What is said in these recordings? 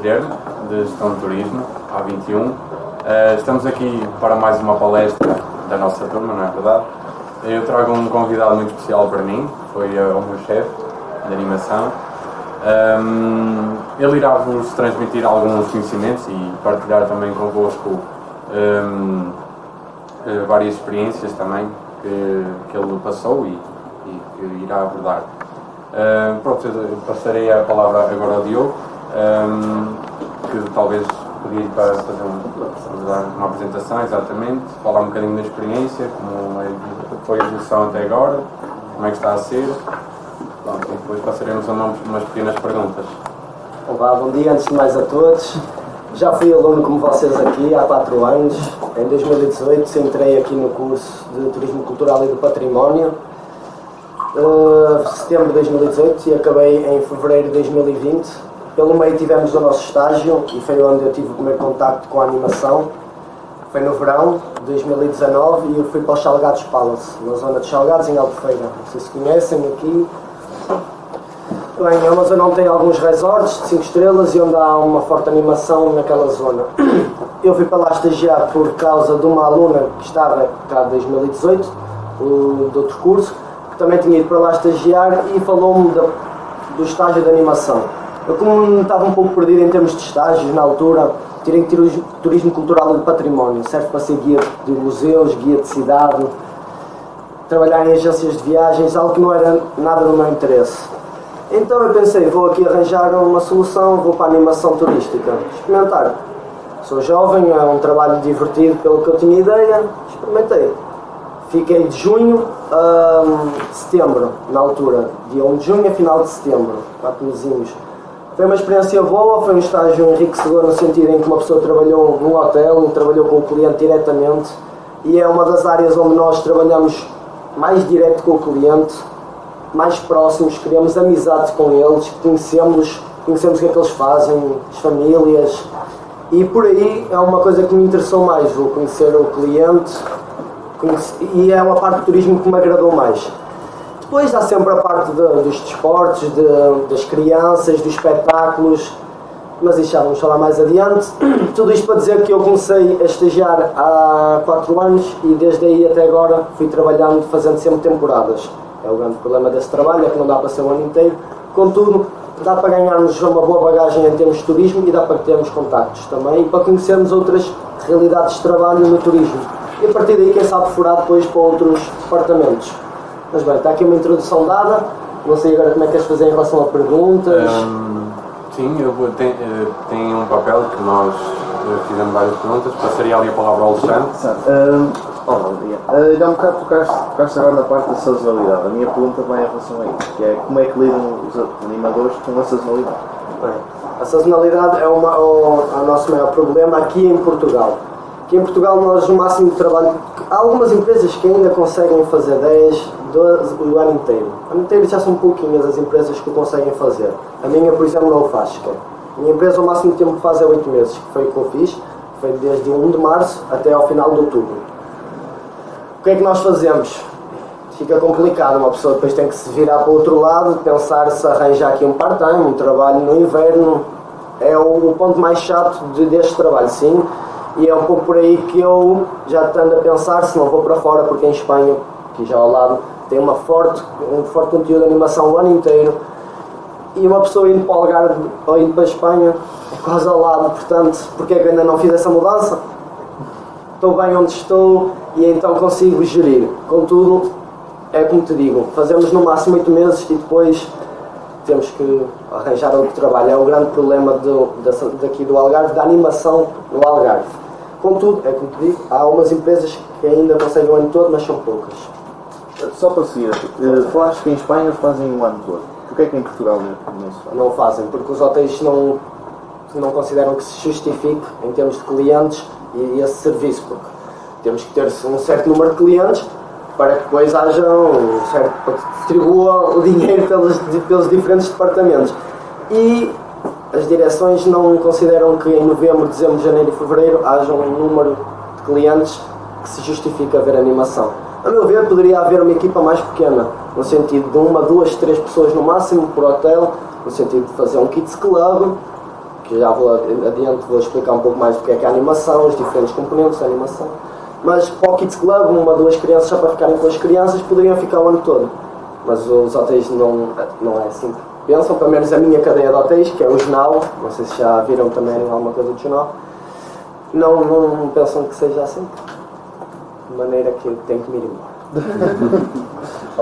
Guilherme, de Gestão de Turismo, A21. Estamos aqui para mais uma palestra da nossa turma, não é verdade? Eu trago um convidado muito especial para mim, foi o meu chefe de animação. Ele irá vos transmitir alguns conhecimentos e partilhar também convosco várias experiências também que ele passou e que irá abordar. Pronto, eu passarei a palavra agora ao Diogo, que talvez podia ir para fazer uma apresentação, exatamente, falar um bocadinho da experiência, como foi a evolução até agora, como é que está a ser. Pronto, e depois passaremos a umas pequenas perguntas. Olá, bom dia antes de mais a todos. Já fui aluno como vocês aqui há 4 anos. Em 2018 entrei aqui no curso de Turismo Cultural e do Património. Setembro de 2018 e acabei em fevereiro de 2020. Pelo meio tivemos o nosso estágio e foi onde eu tive o primeiro contacto com a animação. Foi no verão de 2019 e eu fui para os Salgados Palace, na zona de Salgados, em Albufeira. Não sei se conhecem aqui. Bem, é uma zona onde tem alguns resorts de 5 estrelas e onde há uma forte animação naquela zona. Eu fui para lá estagiar por causa de uma aluna que estava cá de 2018, de outro curso, que também tinha ido para lá estagiar e falou-me do estágio de animação. Eu, como estava um pouco perdido em termos de estágios na altura, tirei Turismo Cultural e de Património. Serve para ser guia de museus, guia de cidade, trabalhar em agências de viagens, algo que não era nada do meu interesse. Então eu pensei, vou aqui arranjar uma solução, vou para a animação turística, experimentar. Sou jovem, é um trabalho divertido pelo que eu tinha ideia, experimentei. Fiquei de junho a setembro, na altura, dia 1 de junho a final de setembro, 4 mesinhos. Foi uma experiência boa, foi um estágio enriquecedor no sentido em que uma pessoa trabalhou num hotel, trabalhou com o cliente diretamente e é uma das áreas onde nós trabalhamos mais direto com o cliente, mais próximos, criamos amizades com eles, conhecemos o que é que eles fazem, as famílias, e por aí é uma coisa que me interessou mais, o conhecer o cliente, e é uma parte do turismo que me agradou mais. Depois há sempre a parte dos desportos, das crianças, dos espetáculos, mas isso já vamos falar mais adiante. Tudo isto para dizer que eu comecei a estagiar há 4 anos e desde aí até agora fui trabalhando, fazendo sempre temporadas. É o grande problema desse trabalho, é que não dá para ser o ano inteiro. Contudo, dá para ganharmos uma boa bagagem em termos de turismo e dá para termos contactos também e para conhecermos outras realidades de trabalho no turismo. E a partir daí, quem sabe, furar depois para outros departamentos. Mas bem, está aqui uma introdução dada. Não sei agora como é que queres fazer em relação a perguntas. Sim, tenho um papel que nós fizemos várias perguntas. Passaria ali a palavra ao Alexandre. Olá, bom dia. Já um bocado tocaste agora na parte da sazonalidade. A minha pergunta vai em relação a isso, que é como é que lidam os animadores com a sazonalidade? Bem, a sazonalidade é o nosso maior problema aqui em Portugal. Aqui em Portugal nós no máximo de trabalho, há algumas empresas que ainda conseguem fazer 10, 12 o ano inteiro. O ano inteiro já são pouquinhas as empresas que o conseguem fazer. A minha, por exemplo, não o faz sequer. A minha empresa o máximo de tempo que faz é 8 meses, que foi o que eu fiz, foi desde 1 de março até ao final de outubro. O que é que nós fazemos? Fica complicado, uma pessoa depois tem que se virar para o outro lado, pensar se arranja aqui um part-time, um trabalho no inverno. É o ponto mais chato deste trabalho, sim. E é um pouco por aí que eu já ando a pensar se não vou para fora, porque em Espanha, aqui já ao lado, tem um forte conteúdo de animação o ano inteiro. E uma pessoa indo para o Algarve ou indo para a Espanha é quase ao lado, portanto, porque é que eu ainda não fiz essa mudança? Estou bem onde estou e então consigo gerir. Contudo, é como te digo, fazemos no máximo 8 meses e depois temos que arranjar outro trabalho. É o grande problema daqui do Algarve, da animação no Algarve. Contudo, é como te digo, há umas empresas que ainda conseguem o ano todo, mas são poucas. Só para seguir, falaste que em Espanha eles fazem o ano todo. Porquê é que em Portugal não se faz? Não fazem, porque os hotéis não consideram que se justifique em termos de clientes e esse serviço, porque temos que ter um certo número de clientes para que depois haja para que distribua o dinheiro pelos diferentes departamentos. E as direções não consideram que em novembro, dezembro, janeiro e fevereiro haja um número de clientes que se justifique haver animação. A meu ver, poderia haver uma equipa mais pequena, no sentido de 1, 2, 3 pessoas no máximo por hotel, no sentido de fazer um kids club, que já vou adiante, vou explicar um pouco mais do que é a animação, os diferentes componentes da animação. Mas para o Kids Club, 1 ou 2 crianças, só para ficarem com as crianças, poderiam ficar o ano todo. Mas os hotéis não é assim. Pensam, pelo menos a minha cadeia de hotéis, que é o jornal, não sei se já viram também alguma coisa do jornal, não pensam que seja assim. De maneira que tenho que me ir embora.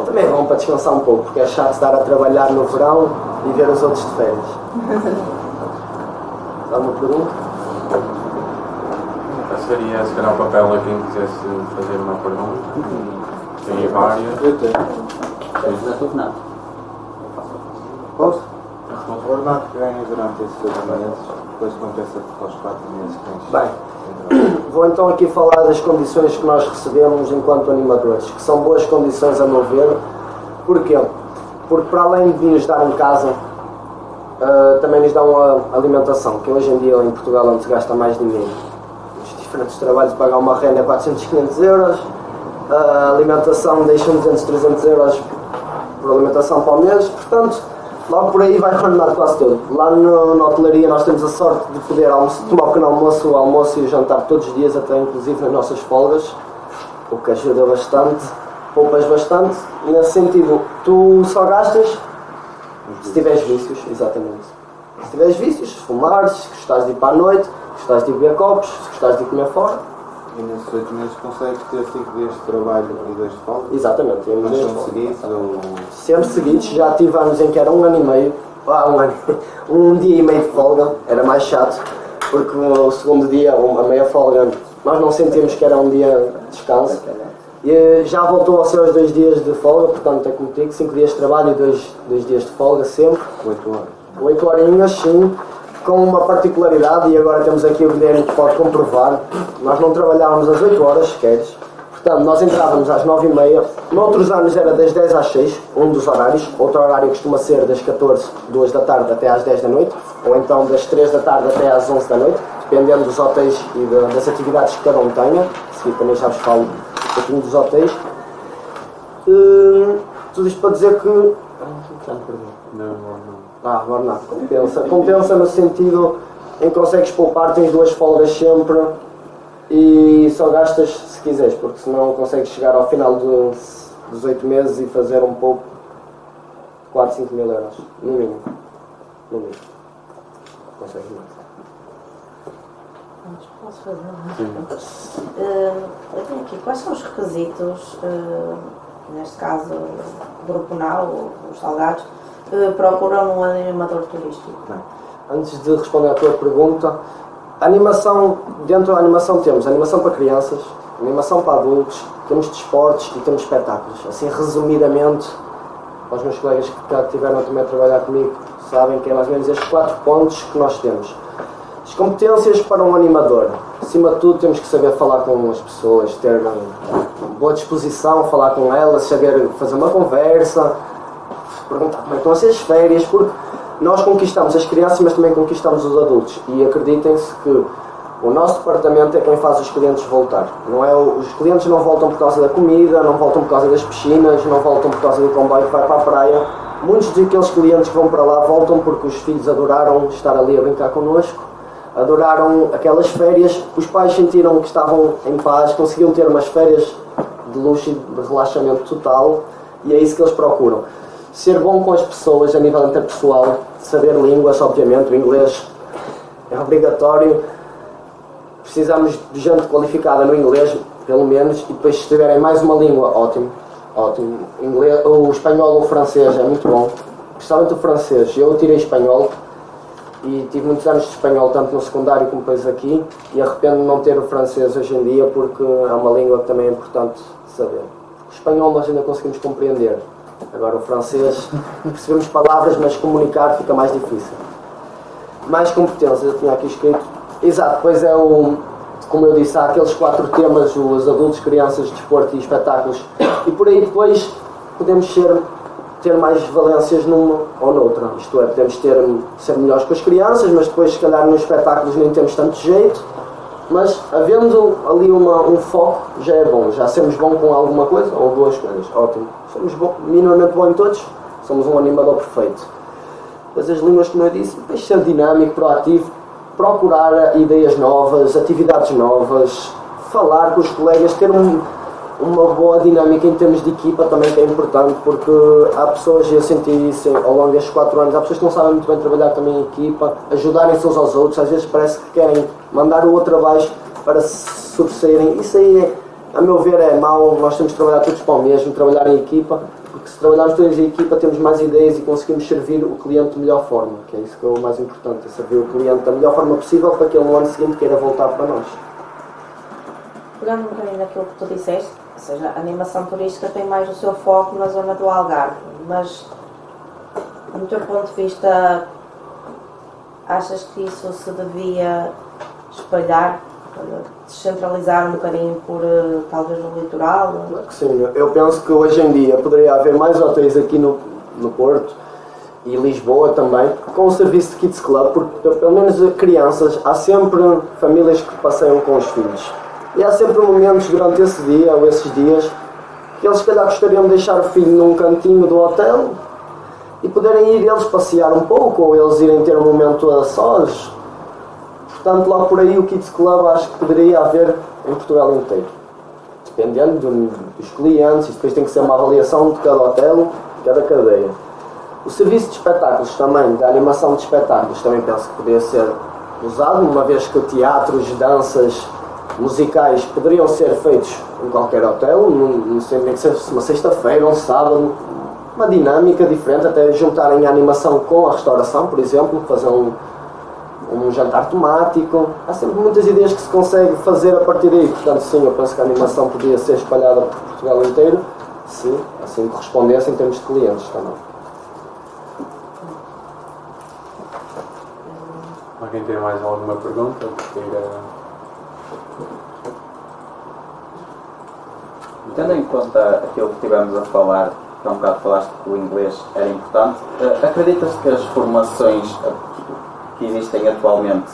Também é bom para descansar um pouco, porque é chato estar a trabalhar no verão e ver os outros de férias. Há uma pergunta? Seria se calhar o papel a quem quisesse fazer uma pergunta. Tem várias. Eu tenho. Já estou Renato. Posso? O ordenado que ganha durante esses 2 meses, depois compensa aos 4 meses que tens. Bem, vou então aqui falar das condições que nós recebemos enquanto animadores, que são boas condições a meu ver. Porquê? Porque para além de nos dar em casa, também nos dão a alimentação, que hoje em dia em Portugal onde se gasta mais dinheiro. Os diferentes trabalhos, pagar uma renda é 400, 500 euros, a alimentação deixam 200, 300 euros por alimentação para o mês, portanto, logo por aí vai ordenado quase todo. Lá na hotelaria nós temos a sorte de poder tomar um pequeno almoço, o almoço e o jantar todos os dias, até inclusive nas nossas folgas, o que ajuda bastante, poupas bastante. Nesse sentido, tu só gastas se tiveres vícios, exatamente. Se tiveres vícios, se fumares, se gostares de ir para a noite, se gostares de beber copos, se gostares de comer fora. E nesses 8 meses consegues ter 5 dias de trabalho e 2 de folga? Exatamente. Mas são seguidos ou... Sempre seguidos, já tive anos em que era 1 ano e meio, um dia e meio de folga, era mais chato, porque o segundo dia, a meia folga, nós não sentimos que era um dia de descanso. E já voltou a ser os 2 dias de folga, portanto é como digo, 5 dias de trabalho e 2 dias de folga sempre. 8 horas. 8 horinhas, sim, com uma particularidade, e agora temos aqui o Guilherme que pode comprovar, nós não trabalhávamos às 8 horas sequer, portanto nós entrávamos às 9h30, noutros anos era das 10 às 6, um dos horários, outro horário costuma ser das 14, 2 da tarde até às 10 da noite, ou então das 3 da tarde até às 11 da noite, dependendo dos hotéis e das atividades que cada um tenha. A seguir também já vos falo um pouquinho dos hotéis. Tudo isto para dizer que... Já me perdi. Não. Agora não. Compensa no sentido em que consegues poupar, tens 2 folgas sempre e só gastas se quiseres, porque senão consegues chegar ao final dos 8 meses e fazer um pouco de 4, 5 mil euros, no mínimo. No mínimo. Consegues mais. Posso fazer uma pergunta? Eu tenho aqui, quais são os requisitos, neste caso o Grupo Nau, os Salgados, procuram um animador turístico? Antes de responder à tua pergunta, animação, dentro da animação temos animação para crianças, animação para adultos, temos desportos e temos espetáculos. Assim, resumidamente, os meus colegas que cá tiveram também a trabalhar comigo sabem que é mais ou menos estes 4 pontos que nós temos. As competências para um animador. Acima de tudo, temos que saber falar com as pessoas, ter boa disposição, falar com elas, saber fazer uma conversa, perguntar como é que estão a ser as férias, porque nós conquistamos as crianças, mas também conquistamos os adultos. E acreditem-se que o nosso departamento é quem faz os clientes voltar. Não é, os clientes não voltam por causa da comida, não voltam por causa das piscinas, não voltam por causa do comboio que vai para a praia. Muitos daqueles clientes que vão para lá voltam porque os filhos adoraram estar ali a brincar connosco, adoraram aquelas férias, os pais sentiram que estavam em paz, conseguiam ter umas férias de luxo e de relaxamento total, e é isso que eles procuram. Ser bom com as pessoas a nível interpessoal, saber línguas, obviamente, o inglês é obrigatório, precisamos de gente qualificada no inglês, pelo menos, e depois se tiverem mais uma língua, ótimo, ótimo. Inglês, o espanhol ou o francês é muito bom, principalmente o francês. Eu tirei espanhol e tive muitos anos de espanhol, tanto no secundário como depois aqui, e arrependo de não ter o francês hoje em dia, porque é uma língua que também é importante saber. O espanhol nós ainda conseguimos compreender, agora o francês percebemos palavras, mas comunicar fica mais difícil. Mais competências, eu tinha aqui escrito. Exato, depois é como eu disse, há aqueles 4 temas, os adultos, crianças, desporto e espetáculos, e por aí depois podemos ter mais valências numa ou noutra, isto é, podemos ser melhores com as crianças, mas depois se calhar nos espetáculos nem temos tanto jeito, mas havendo ali um foco já é bom, já sermos bom com alguma coisa, ou 2 coisas, ótimo, somos minimamente bom em todos, somos um animador perfeito. Depois as línguas, como eu disse, depois ser dinâmico, proativo, procurar ideias novas, atividades novas, falar com os colegas, ter uma boa dinâmica em termos de equipa também, que é importante, porque há pessoas, e eu senti isso ao longo destes 4 anos, há pessoas que não sabem muito bem trabalhar também em equipa, ajudarem-se uns aos outros, às vezes parece que querem mandar o outro abaixo para se sobressaírem. Isso aí, a meu ver, é mau. Nós temos de trabalhar todos para o mesmo, trabalhar em equipa, porque se trabalharmos todos em equipa temos mais ideias e conseguimos servir o cliente de melhor forma, que é isso que é o mais importante, é servir o cliente da melhor forma possível para que ele no ano seguinte queira voltar para nós. Pegando um bocadinho naquilo que tu disseste, ou seja, a animação turística tem mais o seu foco na zona do Algarve, mas, do teu ponto de vista, achas que isso se devia espalhar, descentralizar um bocadinho por, talvez, no litoral? Sim, eu penso que hoje em dia poderia haver mais hotéis aqui no Porto e Lisboa também, com o serviço de Kids Club, porque pelo menos crianças, há sempre famílias que passeiam com os filhos. E há sempre momentos durante esse dia ou esses dias que eles se calhar gostariam de deixar o filho num cantinho do hotel e poderem ir eles passear um pouco, ou eles irem ter um momento a sós. Portanto, logo por aí o Kids Club acho que poderia haver em Portugal inteiro. Dependendo dos clientes, e depois tem que ser uma avaliação de cada hotel, de cada cadeia. O serviço de espetáculos também, da animação de espetáculos, também penso que poderia ser usado, uma vez que teatros, danças, musicais poderiam ser feitos em qualquer hotel, não sei nem que seja uma sexta-feira, um sábado, uma dinâmica diferente, até juntarem a animação com a restauração, por exemplo, fazer um jantar temático. Há sempre muitas ideias que se consegue fazer a partir daí, portanto sim, eu penso que a animação podia ser espalhada por Portugal inteiro, se assim correspondesse em termos de clientes também. Alguém tem mais alguma pergunta? Tendo em conta aquilo que estivemos a falar, que há um bocado falaste que o inglês era importante, acreditas que as formações que existem atualmente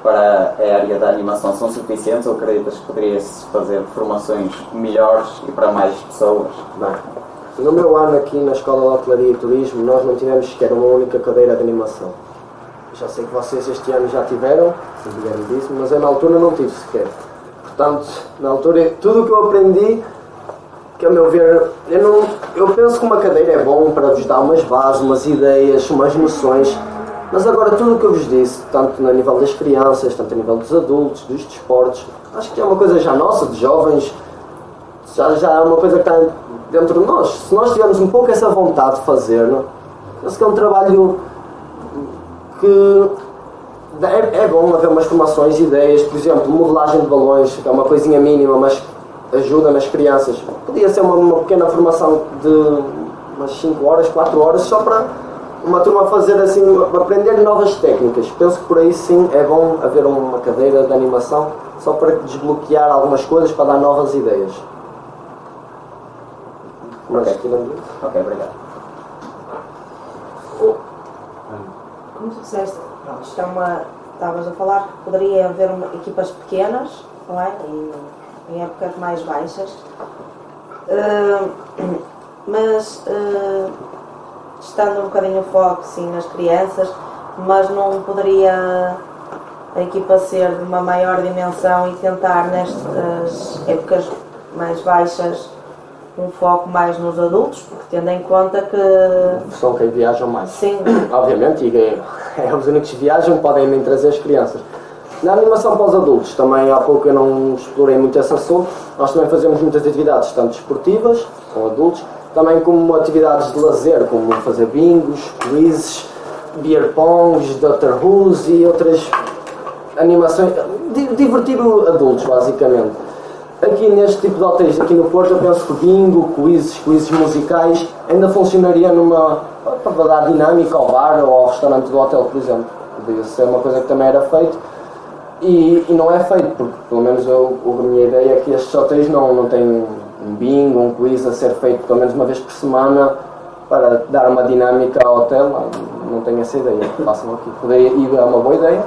para a área da animação são suficientes, ou acreditas que poderia-se fazer formações melhores e para mais pessoas? Bem, no meu ano aqui na Escola de Hotelaria e Turismo, nós não tivemos sequer uma única cadeira de animação. Já sei que vocês este ano já tiveram, mas eu na altura não tive sequer. Portanto, na altura, tudo o que eu aprendi, que a meu ver, eu penso que uma cadeira é bom para vos dar umas bases, umas ideias, umas noções, mas agora tudo o que eu vos disse, tanto a nível das crianças, tanto a nível dos adultos, dos desportos, acho que é uma coisa já nossa, de jovens, já é uma coisa que está dentro de nós. Se nós tivermos um pouco essa vontade de fazer, penso que é um trabalho que é bom haver umas formações, ideias, por exemplo, modelagem de balões, que é uma coisinha mínima, mas ajuda nas crianças. Podia ser uma pequena formação de umas 5 horas, 4 horas, só para uma turma fazer assim, aprender novas técnicas. Penso que por aí sim é bom haver uma cadeira de animação, só para desbloquear algumas coisas, para dar novas ideias. Ok, obrigado. Como tu disseste, isto estavas a falar que poderia haver equipas pequenas, não é? Em épocas mais baixas, mas estando um bocadinho o foco sim nas crianças, mas não poderia a equipa ser de uma maior dimensão e tentar nestas épocas mais baixas um foco mais nos adultos, porque tendo em conta que são quem viajam mais. Sim. Obviamente, e os únicos que viajam podem nem trazer as crianças. Na animação para os adultos, também há pouco eu não explorei muito esse assunto, nós também fazemos muitas atividades, tanto esportivas, com adultos, também como atividades de lazer, como fazer bingos, quizzes, beer pongs, Dr. Who's e outras animações, divertir adultos basicamente. Aqui neste tipo de hotéis, aqui no Porto, eu penso que bingo, quizzes musicais, ainda funcionaria para dar dinâmica ao bar ou ao restaurante do hotel, por exemplo. Podia ser uma coisa que também era feito e não é feito, porque pelo menos a minha ideia é que estes hotéis não têm um bingo, um quiz a ser feito pelo menos uma vez por semana para dar uma dinâmica ao hotel. Não tenho essa ideia, façam aqui. E é uma boa ideia.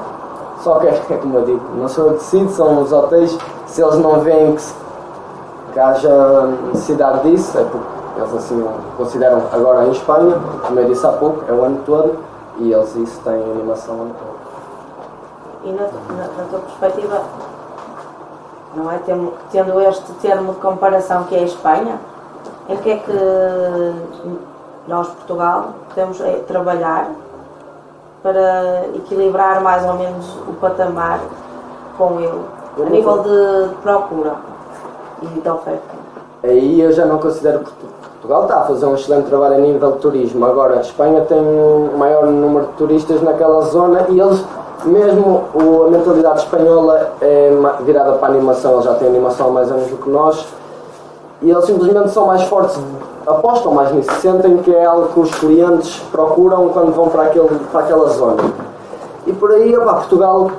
Só que é como eu digo, não sou eu que decido, são os hotéis. Se eles não veem que haja necessidade disso, é porque eles assim consideram. Agora em Espanha, como eu disse há pouco, é o ano todo e eles isso têm animação o ano todo. E na tua perspectiva, não é? Tendo este termo de comparação que é a Espanha, em que é que nós, Portugal, podemos trabalhar para equilibrar mais ou menos o patamar com ele, a nível de procura e de oferta? Aí eu já não considero que Portugal está a fazer um excelente trabalho a nível de turismo. Agora, a Espanha tem um maior número de turistas naquela zona e eles, mesmo a mentalidade espanhola é virada para a animação, eles já têm animação há mais anos do que nós, e eles simplesmente são mais fortes, apostam mais nisso, sentem que é algo que os clientes procuram quando vão para aquela zona. E por aí, Portugal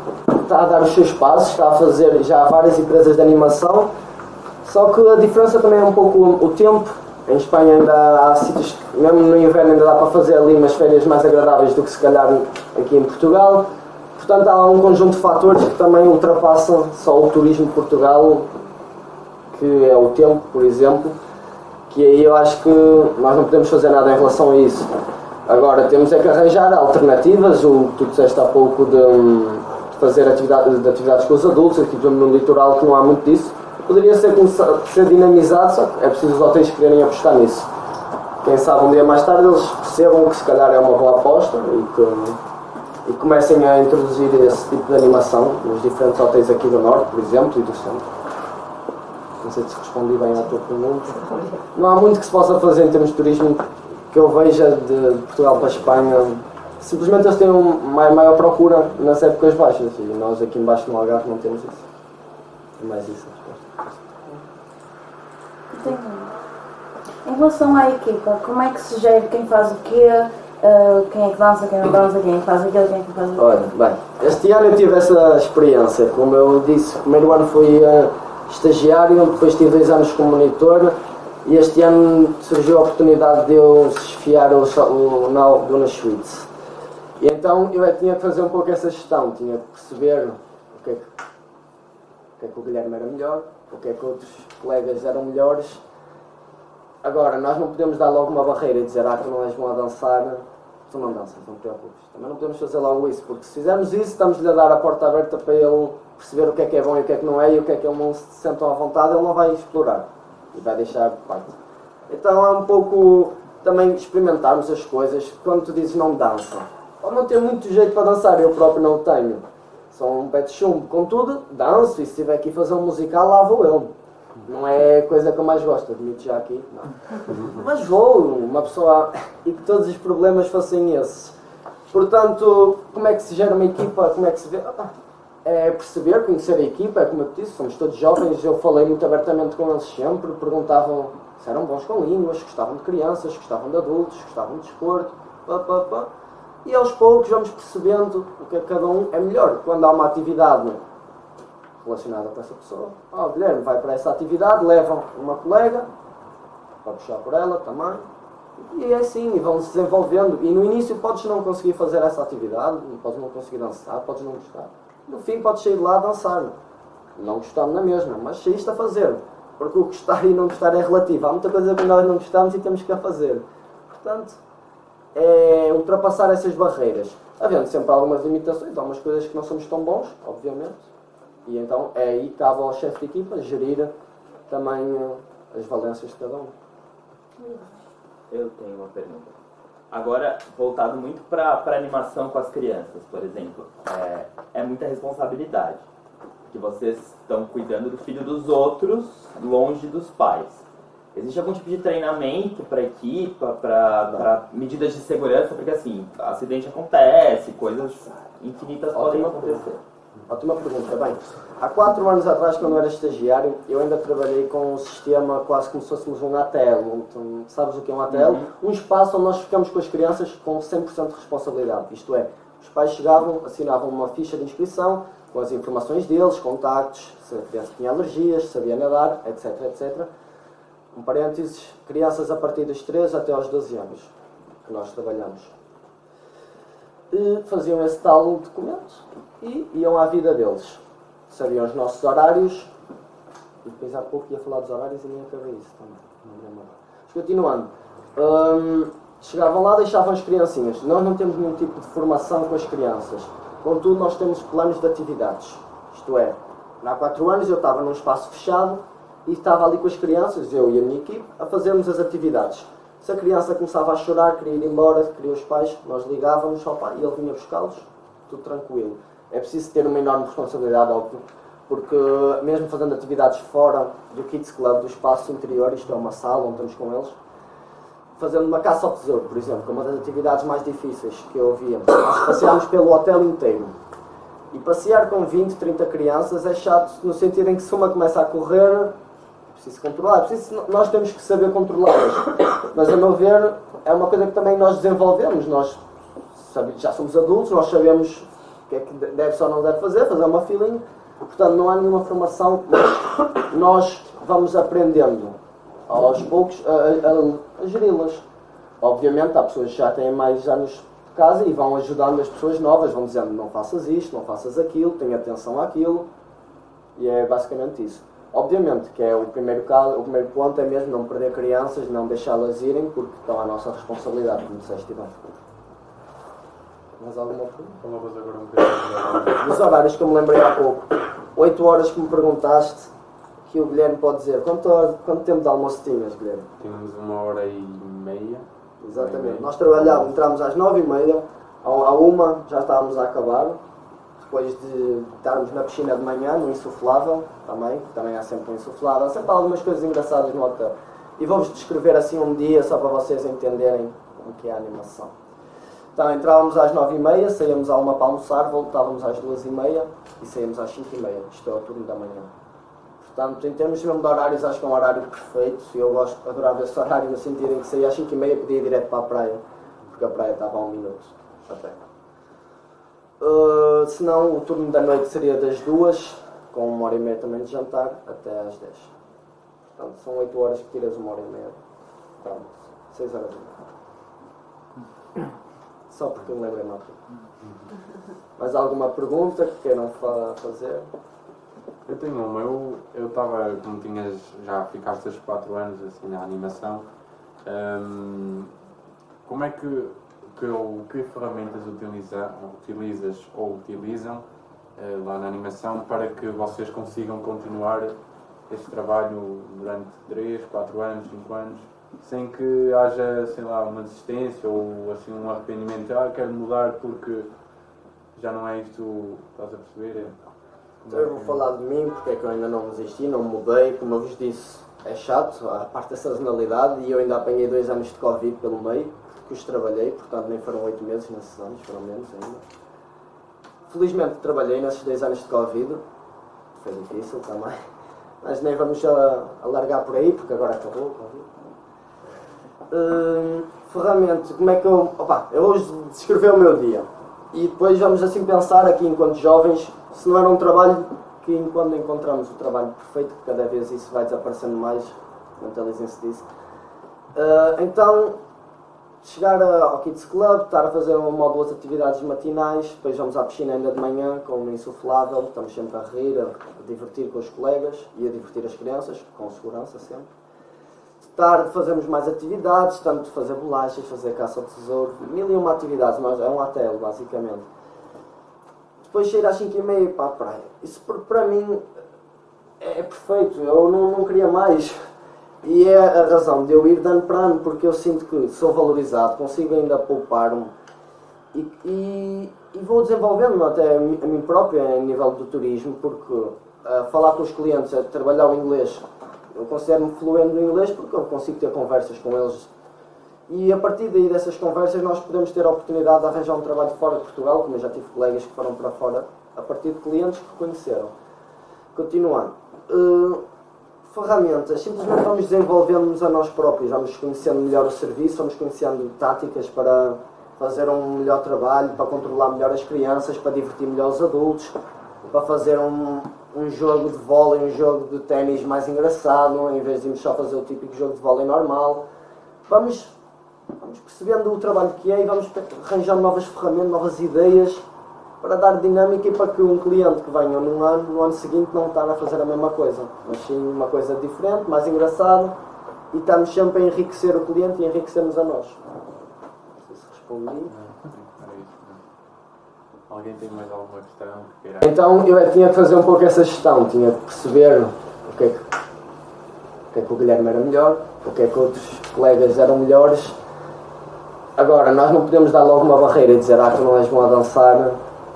está a dar os seus passos, está a fazer já várias empresas de animação, só que a diferença também é um pouco o tempo. Em Espanha ainda há sítios, mesmo no inverno ainda dá para fazer ali umas férias mais agradáveis do que se calhar aqui em Portugal. Portanto, há um conjunto de fatores que também ultrapassam só o turismo de Portugal, que é o tempo, por exemplo, que aí eu acho que nós não podemos fazer nada em relação a isso. Agora, temos é que arranjar alternativas, o que tu disseste há pouco de fazer atividades com os adultos, aqui no litoral que não há muito disso, poderia ser dinamizado, só que é preciso os hotéis quererem apostar nisso. Quem sabe um dia mais tarde eles percebam que se calhar é uma boa aposta e comecem a introduzir esse tipo de animação nos diferentes hotéis aqui do Norte, por exemplo, e do Centro. Não sei se respondi bem à tua pergunta. Não há muito que se possa fazer em termos de turismo que eu veja de Portugal para a Espanha. Simplesmente eles têm uma maior procura nas épocas baixas e nós aqui embaixo no Algarve não temos isso. É mais isso a resposta. Em relação à equipa, como é que se gera quem faz o quê? Quem é que dança, quem não dança, quem é que faz aquilo, quem é que faz aquilo? Olha, bem, este ano eu tive essa experiência. Como eu disse, o primeiro ano fui estagiário, depois tive 2 anos como monitor e este ano surgiu a oportunidade de eu esfiar o Now Duna Suites. E então eu tinha que fazer um pouco essa gestão, tinha que perceber o que é que o Guilherme era melhor, o que é que outros colegas eram melhores. Agora, nós não podemos dar logo uma barreira e dizer tu não és bom a dançar, tu não danças, não te preocupes. Também não podemos fazer logo isso, porque se fizermos isso, estamos-lhe a dar a porta aberta para ele perceber o que é bom e o que é que não é, e o que é que ele não se sente à vontade, ele não vai explorar e vai deixar de parte. Então é um pouco também experimentarmos as coisas. Quando tu dizes não dança, ou não ter muito jeito para dançar, eu próprio não o tenho, sou um pé de chumbo. Contudo, danço, e se tiver aqui fazer um musical, lá vou eu. Não é a coisa que eu mais gosto, admito já aqui, não. Mas vou, uma pessoa, e que todos os problemas fossem esses. Portanto, como é que se gera uma equipa, como é que se vê? É perceber, conhecer a equipa, é como eu te disse, somos todos jovens, eu falei muito abertamente com eles sempre, perguntavam se eram bons com línguas, gostavam de crianças, gostavam de adultos, gostavam de desporto, e aos poucos vamos percebendo o que cada um é melhor. Quando há uma atividade relacionada com essa pessoa, Guilherme vai para essa atividade, levam uma colega, para puxar por ela também, e é assim, e vão se desenvolvendo. E no início podes não conseguir fazer essa atividade, podes não conseguir dançar, podes não gostar. No fim podes sair de lá a dançar, não gostando na mesma, mas saíste a fazer, porque o gostar e não gostar é relativo. Há muita coisa que nós não gostamos e temos que a fazer. Portanto, é ultrapassar essas barreiras, havendo sempre algumas limitações, algumas coisas que não somos tão bons, obviamente, e então é aí que cabe ao chefe de equipa gerir também as valências de cada um. Eu tenho uma pergunta. Agora, voltado muito para a animação com as crianças, por exemplo, é muita responsabilidade, que vocês estão cuidando do filho dos outros, longe dos pais. Existe algum tipo de treinamento para a equipa, para medidas de segurança? Porque assim, acidente acontece, coisas infinitas podem acontecer. Ótima pergunta. Bem, há 4 anos atrás, quando eu era estagiário, eu ainda trabalhei com um sistema quase como se fôssemos um ATL. Então, sabes o que é um ATL? Um espaço onde nós ficamos com as crianças com 100% de responsabilidade. Isto é, os pais chegavam, assinavam uma ficha de inscrição com as informações deles, contactos, se a criança tinha alergias, se sabia nadar, etc, etc. Um parênteses, crianças a partir dos 3 até aos 12 anos, que nós trabalhamos. E faziam esse tal documento e iam à vida deles. Sabiam os nossos horários, e depois há pouco ia falar dos horários e nem acabei isso também. Mas continuando, chegavam lá, deixavam as criancinhas. Nós não temos nenhum tipo de formação com as crianças. Contudo, nós temos planos de atividades. Isto é, há 4 anos eu estava num espaço fechado e estava ali com as crianças, eu e a minha equipe, a fazermos as atividades. Se a criança começava a chorar, queria ir embora, queria os pais, nós ligávamos ao pai e ele vinha buscá-los, tudo tranquilo. É preciso ter uma enorme responsabilidade, óbvio, porque mesmo fazendo atividades fora do Kids Club, do espaço interior, isto é uma sala onde estamos com eles, fazendo uma caça ao tesouro, por exemplo, que é uma das atividades mais difíceis que eu via. Nós passeámos pelo hotel inteiro. E passear com 20, 30 crianças é chato no sentido em que se uma começa a correr, é preciso controlar. Nós temos que saber controlá-las. Mas a meu ver, é uma coisa que também nós desenvolvemos. Nós já somos adultos, nós sabemos o que é que deve ou não deve fazer uma feeling. Portanto, não há nenhuma formação, mas nós vamos aprendendo aos poucos a geri-las. Obviamente, há pessoas que já têm mais anos de casa e vão ajudando as pessoas novas, vão dizendo não faças isto, não faças aquilo, tenha atenção àquilo. E é basicamente isso. Obviamente, que é o primeiro ponto é mesmo não perder crianças, não deixá-las irem, porque estão à nossa responsabilidade, como disseste bem. Mais alguma pergunta? Falavas agora um bocadinho Dos horários que eu me lembrei há pouco. 8 horas que me perguntaste, que o Guilherme pode dizer. Quanto tempo de almoço tinhas, Guilherme? Tínhamos 1h30. Exatamente. Nós trabalhávamos, entramos às 9h30, à 1 já estávamos a acabar. Depois de estarmos na piscina de manhã, no insuflável, também há sempre um insuflável. Há sempre algumas coisas engraçadas no hotel. E vou-vos descrever assim um dia, só para vocês entenderem o que é a animação. Então entrávamos às 9h30, saíamos à 1 para almoçar, voltávamos às 2h30 e saíamos às 5h30. Isto é o turno da manhã. Portanto, em termos mesmo de horários, acho que é um horário perfeito. Eu adorava esse horário no sentido em que saía às 5h30 e podia ir direto para a praia, porque a praia estava a 1 minuto até. Se não, o turno da noite seria das 2, com 1h30 também de jantar, até às 10. Portanto, são 8 horas que tiras 1h30. Pronto, 6 horas e meia. Só porque eu me lembrei mal. Mais alguma pergunta que queiram fazer? Eu tenho uma. Eu estava, como já ficaste estes 4 anos assim na animação, como é que ferramentas utilizas ou utilizam lá na animação para que vocês consigam continuar este trabalho durante 3, 4 anos, 5 anos, sem que haja, sei lá, uma desistência ou assim um arrependimento, quero mudar porque já não é isto, estás a perceber? Então eu vou falar de mim, porque é que eu ainda não desisti, não mudei, como eu vos disse, é chato, a parte da sazonalidade, e eu ainda apanhei 2 anos de Covid pelo meio, que os trabalhei, portanto nem foram 8 meses nesses anos, foram menos ainda. Felizmente trabalhei nesses 2 anos de Covid, foi difícil também, mas nem vamos alargar por aí, porque agora acabou o Covid. Ferramenta, como é que eu vou descrever o meu dia, e depois vamos assim pensar aqui enquanto jovens, se não era um trabalho que quando encontramos o trabalho perfeito, que cada vez isso vai desaparecendo mais, mentalizem-se disso. Então, chegar ao Kids Club, estar a fazer uma ou 2 atividades matinais, depois vamos à piscina ainda de manhã com um insuflável, estamos sempre a rir, a divertir com os colegas e a divertir as crianças, com segurança sempre. De tarde fazemos mais atividades, tanto fazer bolachas, fazer caça ao tesouro, 1001 atividades, mas é um hotel basicamente. Depois sair às 5h30 para a praia. Isso para mim é perfeito, eu não queria mais. E é a razão de eu ir de ano para ano, porque eu sinto que sou valorizado, consigo ainda poupar-me e vou desenvolvendo-me até a mim próprio em nível do turismo, porque falar com os clientes, trabalhar o inglês, eu considero-me fluente no inglês porque eu consigo ter conversas com eles. E a partir daí dessas conversas nós podemos ter a oportunidade de arranjar um trabalho fora de Portugal, como eu já tive colegas que foram para fora, a partir de clientes que conheceram. Continuando. Ferramentas, simplesmente vamos desenvolvendo-nos a nós próprios, vamos conhecendo melhor o serviço, vamos conhecendo táticas para fazer um melhor trabalho, para controlar melhor as crianças, para divertir melhor os adultos, para fazer um jogo de vôlei, um jogo de ténis mais engraçado, em vez de irmos só fazer o típico jogo de vôlei normal. Vamos percebendo o trabalho que é e vamos arranjando novas ferramentas, novas ideias para dar dinâmica e para que um cliente que venha no ano seguinte não estar a fazer a mesma coisa, mas sim uma coisa diferente, mais engraçada, e estamos sempre a enriquecer o cliente e enriquecermos a nós. Não sei se respondi. Alguém tem mais alguma questão que queira? Então eu tinha que fazer um pouco essa gestão, tinha que perceber o que é que o Guilherme era melhor, o que é que outros colegas eram melhores. Agora, nós não podemos dar logo uma barreira e dizer, tu não és bom a dançar,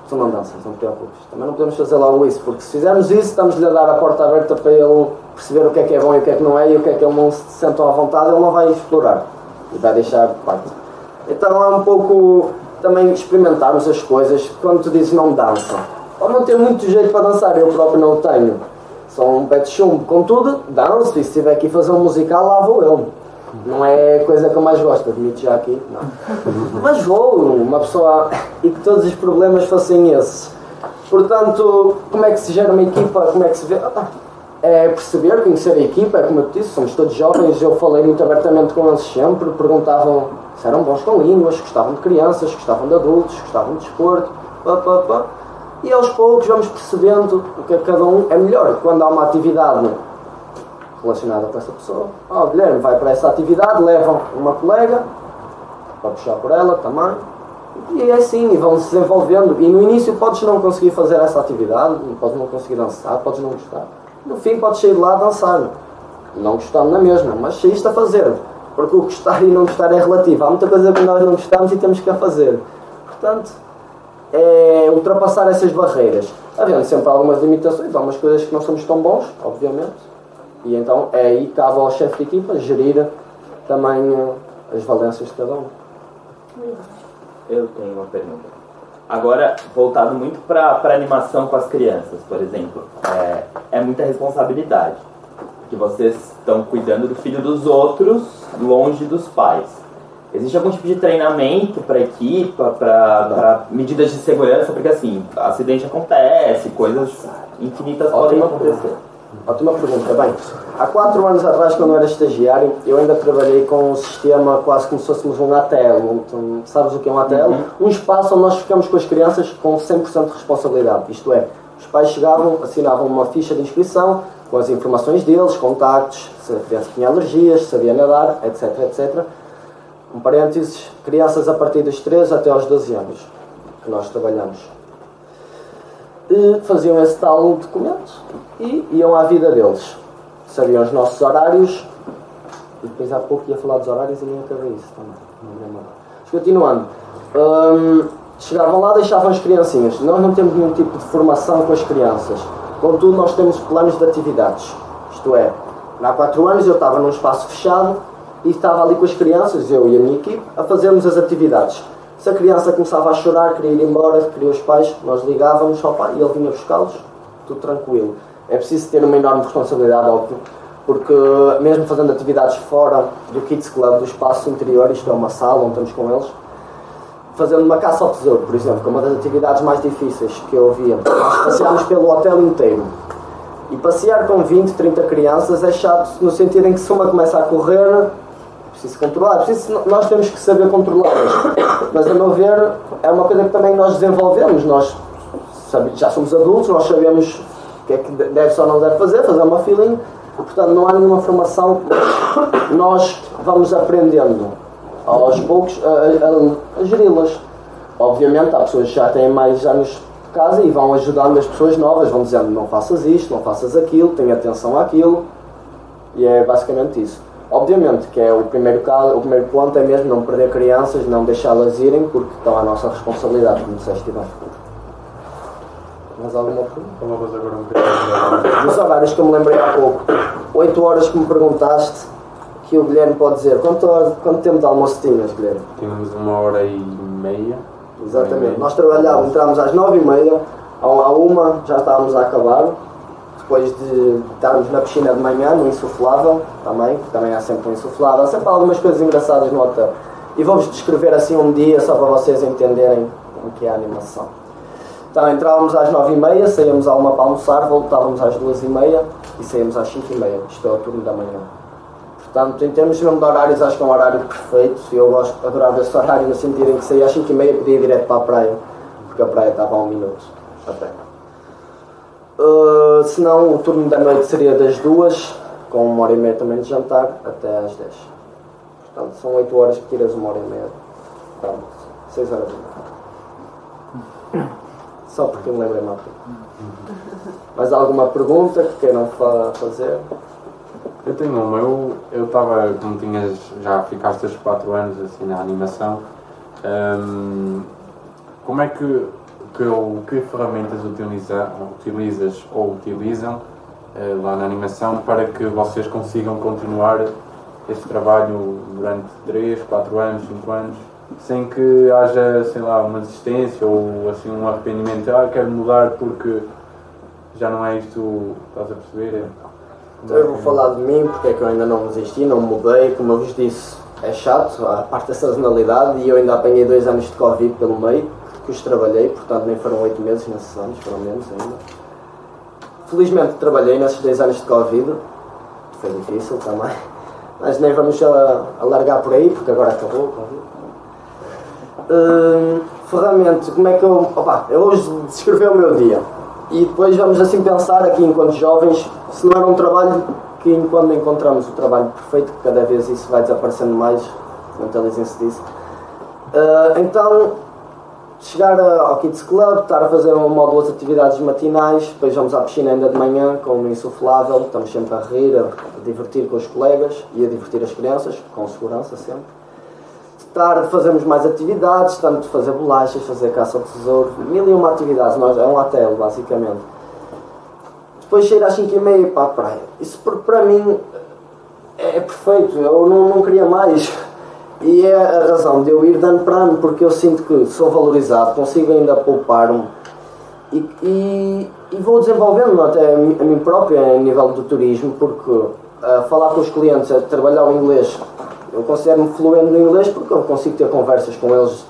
tu não danças, não te preocupes. Também não podemos fazer logo isso, porque se fizermos isso, estamos-lhe a dar a porta aberta para ele perceber o que é bom e o que é que não é, e o que é que ele não se sentam à vontade, ele não vai explorar e vai deixar de parte. Então é um pouco também experimentarmos as coisas. Quando tu dizes não dançam, ou não tenho muito jeito para dançar, eu próprio não o tenho, sou um pé de chumbo, contudo, danço, e se tiver aqui fazer um musical, lá vou eu. Não é a coisa que eu mais gosto, admito já aqui, não. Mas vou, uma pessoa, e que todos os problemas fossem esses. Portanto, como é que se gera uma equipa, como é que se vê? É perceber, conhecer a equipa, é como eu te disse, somos todos jovens, eu falei muito abertamente com eles sempre, perguntavam se eram bons com línguas, gostavam de crianças, gostavam de adultos, gostavam de desporto, e aos poucos vamos percebendo o que cada um é melhor. Quando há uma atividade relacionada com essa pessoa, Guilherme vai para essa atividade, levam uma colega para puxar por ela também, e é assim, e vão se desenvolvendo. E no início podes não conseguir fazer essa atividade, podes não conseguir dançar, podes não gostar. No fim podes sair de lá a dançar, não gostando na mesma, mas saíste a fazer, porque o gostar e não gostar é relativo. Há muita coisa que nós não gostamos e temos que a fazer. Portanto, é ultrapassar essas barreiras, havendo sempre algumas limitações, algumas coisas que não somos tão bons, obviamente, e então é aí que cabe ao chefe de equipa gerir também as valências de cada um. Eu tenho uma pergunta. Agora, voltado muito para animação com as crianças, por exemplo, é muita responsabilidade, porque vocês estão cuidando do filho dos outros, longe dos pais. Existe algum tipo de treinamento para a equipa, para medidas de segurança? Porque assim, acidente acontece, coisas infinitas podem acontecer. Ótima pergunta. Bem, há 4 anos atrás, quando eu era estagiário, eu ainda trabalhei com um sistema quase como se fôssemos um ATL. Sabes o que é um ATL? Um espaço onde nós ficamos com as crianças com 100% de responsabilidade. Isto é, os pais chegavam, assinavam uma ficha de inscrição com as informações deles, contactos, se a criança tinha alergias, se sabia nadar, etc, etc. Um parênteses, crianças a partir dos 3 até aos 12 anos que nós trabalhamos. E faziam esse tal documento e iam à vida deles. Sabiam os nossos horários, e depois há pouco ia falar dos horários e nem acabei isso também. Mas continuando, chegavam lá, deixavam as criancinhas. Nós não temos nenhum tipo de formação com as crianças, contudo nós temos planos de atividades. Isto é, há 4 anos eu estava num espaço fechado e estava ali com as crianças, eu e a minha equipe, a fazermos as atividades. Se a criança começava a chorar, queria ir embora, queria os pais, nós ligávamos ao pai e ele vinha buscá-los, tudo tranquilo. É preciso ter uma enorme responsabilidade, óbvio, porque mesmo fazendo atividades fora do Kids Club, do espaço interior, isto é uma sala onde estamos com eles, fazendo uma caça ao tesouro, por exemplo, que é uma das atividades mais difíceis que eu via. Nós passeámos pelo hotel inteiro. E passear com 20, 30 crianças é chato no sentido em que se uma começa a correr, preciso controlar, nós temos que saber controlá-las. Mas a meu ver é uma coisa que também nós desenvolvemos. Nós já somos adultos, nós sabemos o que é que deve ou não deve fazer uma feeling, portanto não há nenhuma formação. Nós vamos aprendendo aos poucos a geri-las. Obviamente há pessoas que já têm mais anos de casa e vão ajudando as pessoas novas, vão dizendo não faças isto, não faças aquilo, tenha atenção àquilo, e é basicamente isso. Obviamente que é o primeiro ponto é mesmo não perder crianças, não deixá-las irem, porque estão à nossa responsabilidade, como disseste bem. Mais alguma pergunta? Uma coisa agora um bocadinho. Os horários que eu me lembrei há pouco, 8 horas que me perguntaste, que o Guilherme pode dizer. Quanto tempo de almoço tinhas, Guilherme? Tínhamos 1h30. Exatamente. Nós trabalhávamos, entrávamos às 9h30, à 1 já estávamos a acabar. Depois de estarmos na piscina de manhã, no insuflável, também há sempre um insuflável, há sempre algumas coisas engraçadas no hotel. E vou-vos descrever assim um dia, só para vocês entenderem o que é a animação. Então, entrávamos às 9h30, saíamos à 1 para almoçar, voltávamos às 2h30 e saíamos às 5h30. Isto é o turno da manhã. Portanto, em termos mesmo de horários, acho que é um horário perfeito. Eu adorava esse horário no sentido em que saía às 5h30 e podia ir direto para a praia, porque a praia estava a 1 minuto até. Se não, o turno da noite seria das 2, com 1h30 também de jantar, até às 10. Portanto, são 8 horas que tiras 1h30. Pronto, 6 horas. Só porque eu me lembrei mal. Mais alguma pergunta que queiram fazer? Eu tenho uma. Eu estava, como tinhas, já ficaste estes 4 anos assim na animação, como é que ferramentas utilizas ou utilizam lá na animação para que vocês consigam continuar este trabalho durante 3, 4 anos, 5 anos, sem que haja, sei lá, uma desistência ou assim um arrependimento, quero mudar porque já não é isto, estás a perceber? Então eu vou falar de mim, porque é que eu ainda não desisti, não mudei, como eu vos disse, é chato, a parte da sazonalidade, e eu ainda apanhei 2 anos de Covid pelo meio, que os trabalhei, portanto nem foram 8 meses nesses anos, foram menos ainda. Felizmente trabalhei nesses 2 anos de Covid, foi difícil também, mas nem vamos alargar por aí, porque agora acabou o Covid. Ferramenta, como é que eu hoje descrevi o meu dia, e depois vamos assim pensar aqui enquanto jovens, se não era um trabalho que quando encontramos o trabalho perfeito, que cada vez isso vai desaparecendo mais, mentalizem-se disso. Então, chegar ao Kids Club, estar a fazer uma ou 2 atividades matinais, depois vamos à piscina ainda de manhã com um insuflável, estamos sempre a rir, a divertir com os colegas e a divertir as crianças, com segurança sempre. De tarde fazemos mais atividades, tanto fazer bolachas, fazer caça ao tesouro, 1001 atividades, é um hotel basicamente. Depois sair às 5h30 para a praia. Isso para mim é perfeito, eu não queria mais. E é a razão de eu ir de ano para ano, porque eu sinto que sou valorizado, consigo ainda poupar-me e vou desenvolvendo até a mim próprio a nível do turismo, porque falar com os clientes, a trabalhar o inglês, eu considero-me fluente no inglês porque eu consigo ter conversas com eles.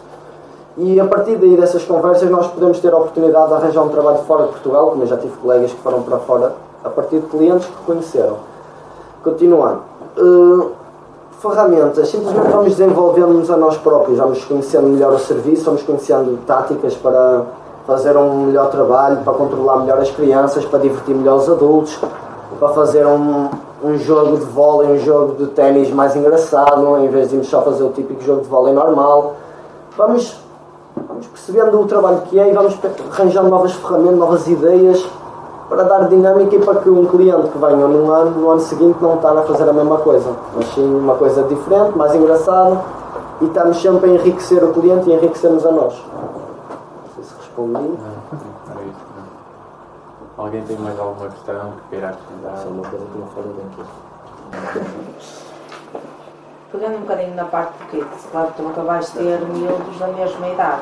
E a partir daí dessas conversas nós podemos ter a oportunidade de arranjar um trabalho fora de Portugal, como eu já tive colegas que foram para fora a partir de clientes que conheceram. Continuando. Ferramentas, simplesmente vamos desenvolvendo-nos a nós próprios, vamos conhecendo melhor o serviço, vamos conhecendo táticas para fazer um melhor trabalho, para controlar melhor as crianças, para divertir melhor os adultos, para fazer um jogo de vôlei, um jogo de ténis mais engraçado, em vez de irmos só fazer o típico jogo de vôlei normal. Vamos percebendo o trabalho que é e vamos arranjando novas ferramentas, novas ideias para dar dinâmica e para que um cliente que venha no ano seguinte não estar a fazer a mesma coisa, mas sim uma coisa diferente, mais engraçada, e estamos sempre a enriquecer o cliente e enriquecermos a nós. Não sei se respondi. Alguém tem mais alguma questão que queira acrescentar? Isso é uma coisa que não falei daqui. Pegando um bocadinho na parte do Kids, claro que tu acabaste de ter miúdos da mesma idade.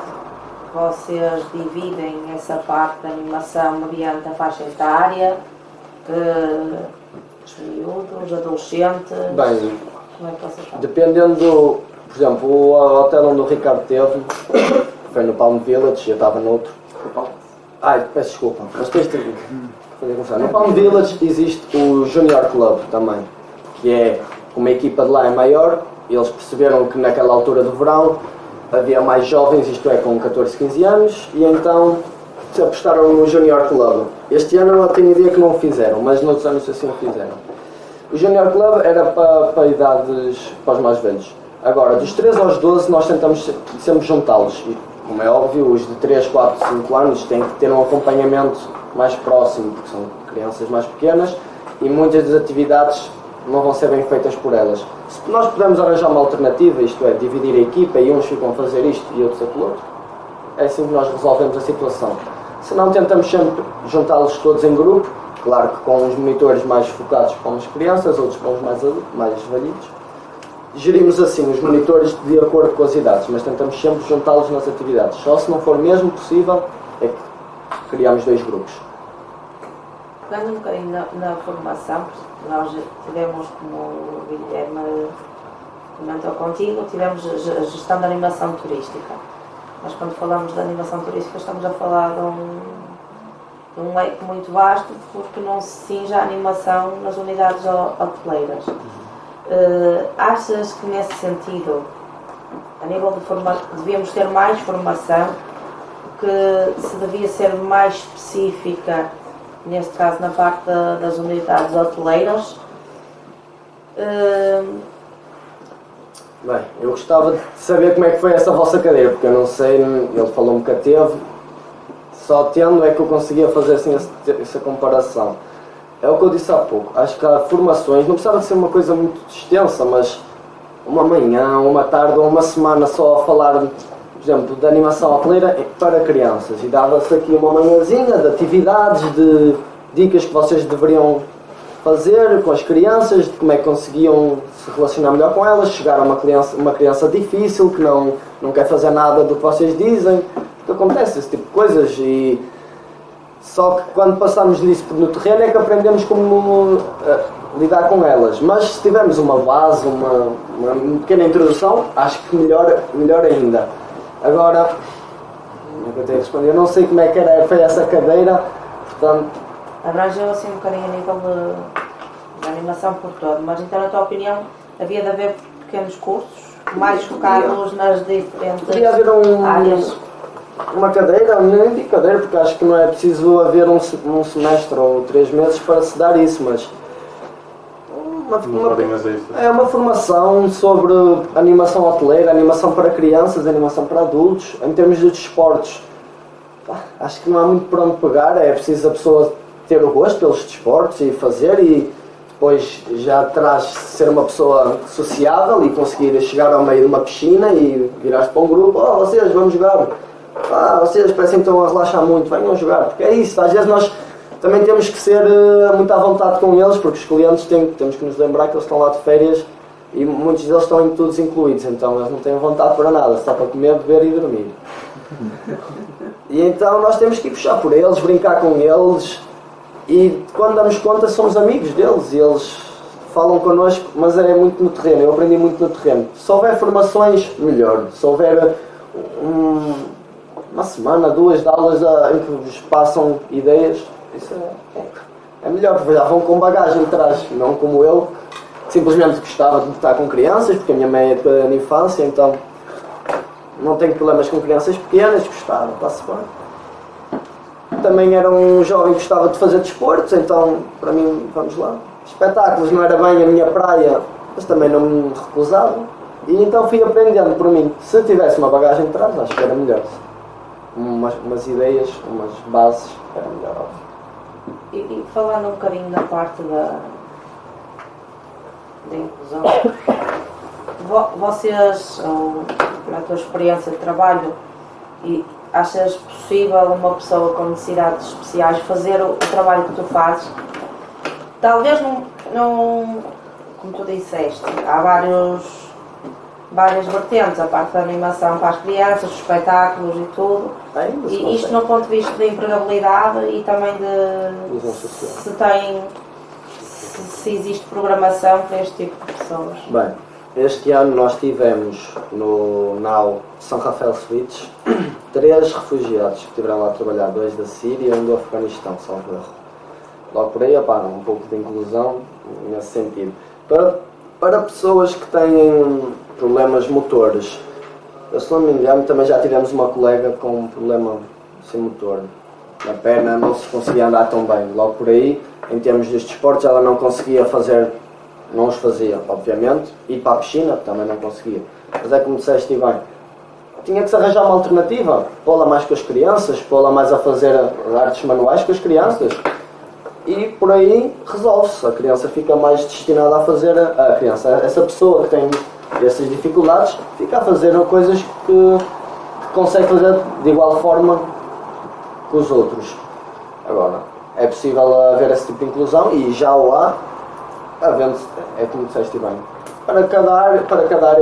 Vocês dividem essa parte da animação mediante a faixa etária, os miúdos, adolescentes? Bem, como é que vocês fazem? dependendo, por exemplo, o hotel onde o Ricardo teve, foi no Palm Village, eu estava noutro. Ai, peço desculpa, mas tens de fazer confusão. No Palm Village existe o Junior Club também, que é, como a equipa de lá é maior, eles perceberam que naquela altura do verão havia mais jovens, isto é, com 14, 15 anos, e então apostaram no Junior Club. Este ano eu tenho ideia que não o fizeram, mas noutros anos assim o fizeram. O Junior Club era para idades, para os mais velhos. Agora, dos 3 aos 12 nós tentamos sempre juntá-los. E, como é óbvio, os de 3, 4, 5 anos têm que ter um acompanhamento mais próximo, porque são crianças mais pequenas, e muitas das atividades não vão ser bem feitas por elas. Se nós pudermos arranjar uma alternativa, isto é, dividir a equipa e uns ficam a fazer isto e outros aquilo outro, é assim que nós resolvemos a situação. Se não, tentamos sempre juntá-los todos em grupo, claro que com os monitores mais focados para as crianças, outros para os mais velhitos. Gerimos assim os monitores de acordo com as idades, mas tentamos sempre juntá-los nas atividades. Só se não for mesmo possível, é que criamos 2 grupos. Pegando um bocadinho na formação, nós tivemos, como o Guilherme comentou contigo, tivemos a gestão da animação turística. Mas quando falamos de animação turística estamos a falar de um leque muito vasto, porque não se cinge a animação nas unidades hoteleiras. Achas que nesse sentido, a nível de formação, devíamos ter mais formação, que se devia ser mais específica, neste caso na parte das unidades hoteleiras? Bem, eu gostava de saber como é que foi essa vossa cadeira, porque eu não sei, ele falou-me que a teve. Só tendo é que eu conseguia fazer assim essa comparação. É o que eu disse há pouco. Acho que há formações, não precisava de ser uma coisa muito extensa, mas uma manhã, uma tarde ou uma semana só a falar, por exemplo, de animação hoteleira para crianças. E dava-se aqui uma manhãzinha de atividades, de dicas que vocês deveriam fazer com as crianças, de como é que conseguiam se relacionar melhor com elas, chegar a uma criança difícil, que não quer fazer nada do que vocês dizem. Porque acontece esse tipo de coisas. E só que quando passamos nisso no terreno é que aprendemos como lidar com elas. Mas se tivermos uma base, uma pequena introdução, acho que melhor ainda. Agora, como é que eu tenho a responder? Eu não sei como é que foi essa cadeira, portanto... Abrangeu assim um bocadinho a nível de animação por todo, mas então, na tua opinião, havia de haver pequenos cursos, mais focados nas diferentes podia haver áreas? Uma cadeira, nem digo cadeira, porque acho que não é preciso haver um semestre ou 3 meses para se dar isso, mas uma formação sobre animação hoteleira, animação para crianças, animação para adultos, em termos de desportos. Acho que não há muito para onde pegar, é preciso a pessoa ter o gosto pelos desportos e fazer, e depois já terás de ser uma pessoa sociável e conseguir chegar ao meio de uma piscina e virar-te para um grupo: vocês vamos jogar. Vocês parecem que estão a relaxar muito, venham jogar, porque é isso, às vezes nós também temos que ser muito à vontade com eles, porque os clientes temos que nos lembrar que eles estão lá de férias e muitos deles estão em todos incluídos, então eles não têm vontade para nada, só para comer, beber e dormir. E então nós temos que ir puxar por eles, brincar com eles, e quando damos conta somos amigos deles e eles falam connosco, mas é muito no terreno, eu aprendi muito no terreno. Se houver formações, melhor. Se houver uma semana, 2 de aulas em que vos passam ideias, isso é melhor, porque já vão com bagagem atrás, não como eu, que simplesmente gostava de estar com crianças, porque a minha mãe é de infância, então não tenho problemas com crianças pequenas, gostava, está-se bem. Também era um jovem que gostava de fazer desportos, então para mim, vamos lá. Espetáculos não era bem a minha praia, mas também não me recusava. E então fui aprendendo por mim. Se tivesse uma bagagem de trás, acho que era melhor. Umas ideias, umas bases, era melhor, óbvio. E falando um bocadinho da parte da inclusão, vocês, na tua experiência de trabalho, achas possível uma pessoa com necessidades especiais fazer o trabalho que tu fazes? Talvez não como tu disseste, há várias vertentes, a parte da animação para as crianças, os espetáculos e tudo. E isto no ponto de vista da empregabilidade e também se existe programação para este tipo de pessoas. Bem, este ano nós tivemos no NAU São Rafael Suítes 3 refugiados que estiveram lá a trabalhar, 2 da Síria e 1 do Afeganistão, salvo erro. Logo por aí, um pouco de inclusão nesse sentido. Para pessoas que têm problemas motores, eu, se não me engano, também já tivemos uma colega com um problema sem motor. Na perna não se conseguia andar tão bem. Logo por aí, em termos destes esportes, ela não conseguia fazer, não os fazia, obviamente. Ir para a piscina também não conseguia. Mas é como disseste bem, tinha que se arranjar uma alternativa, pô-la mais com as crianças, pô-la mais a fazer artes manuais com as crianças. E por aí resolve-se, a criança fica mais destinada a fazer, essa pessoa que tem essas dificuldades, fica a fazer coisas que consegue fazer de igual forma que os outros. Agora, é possível haver esse tipo de inclusão e já o há, havendo, é como disseste bem, para cada área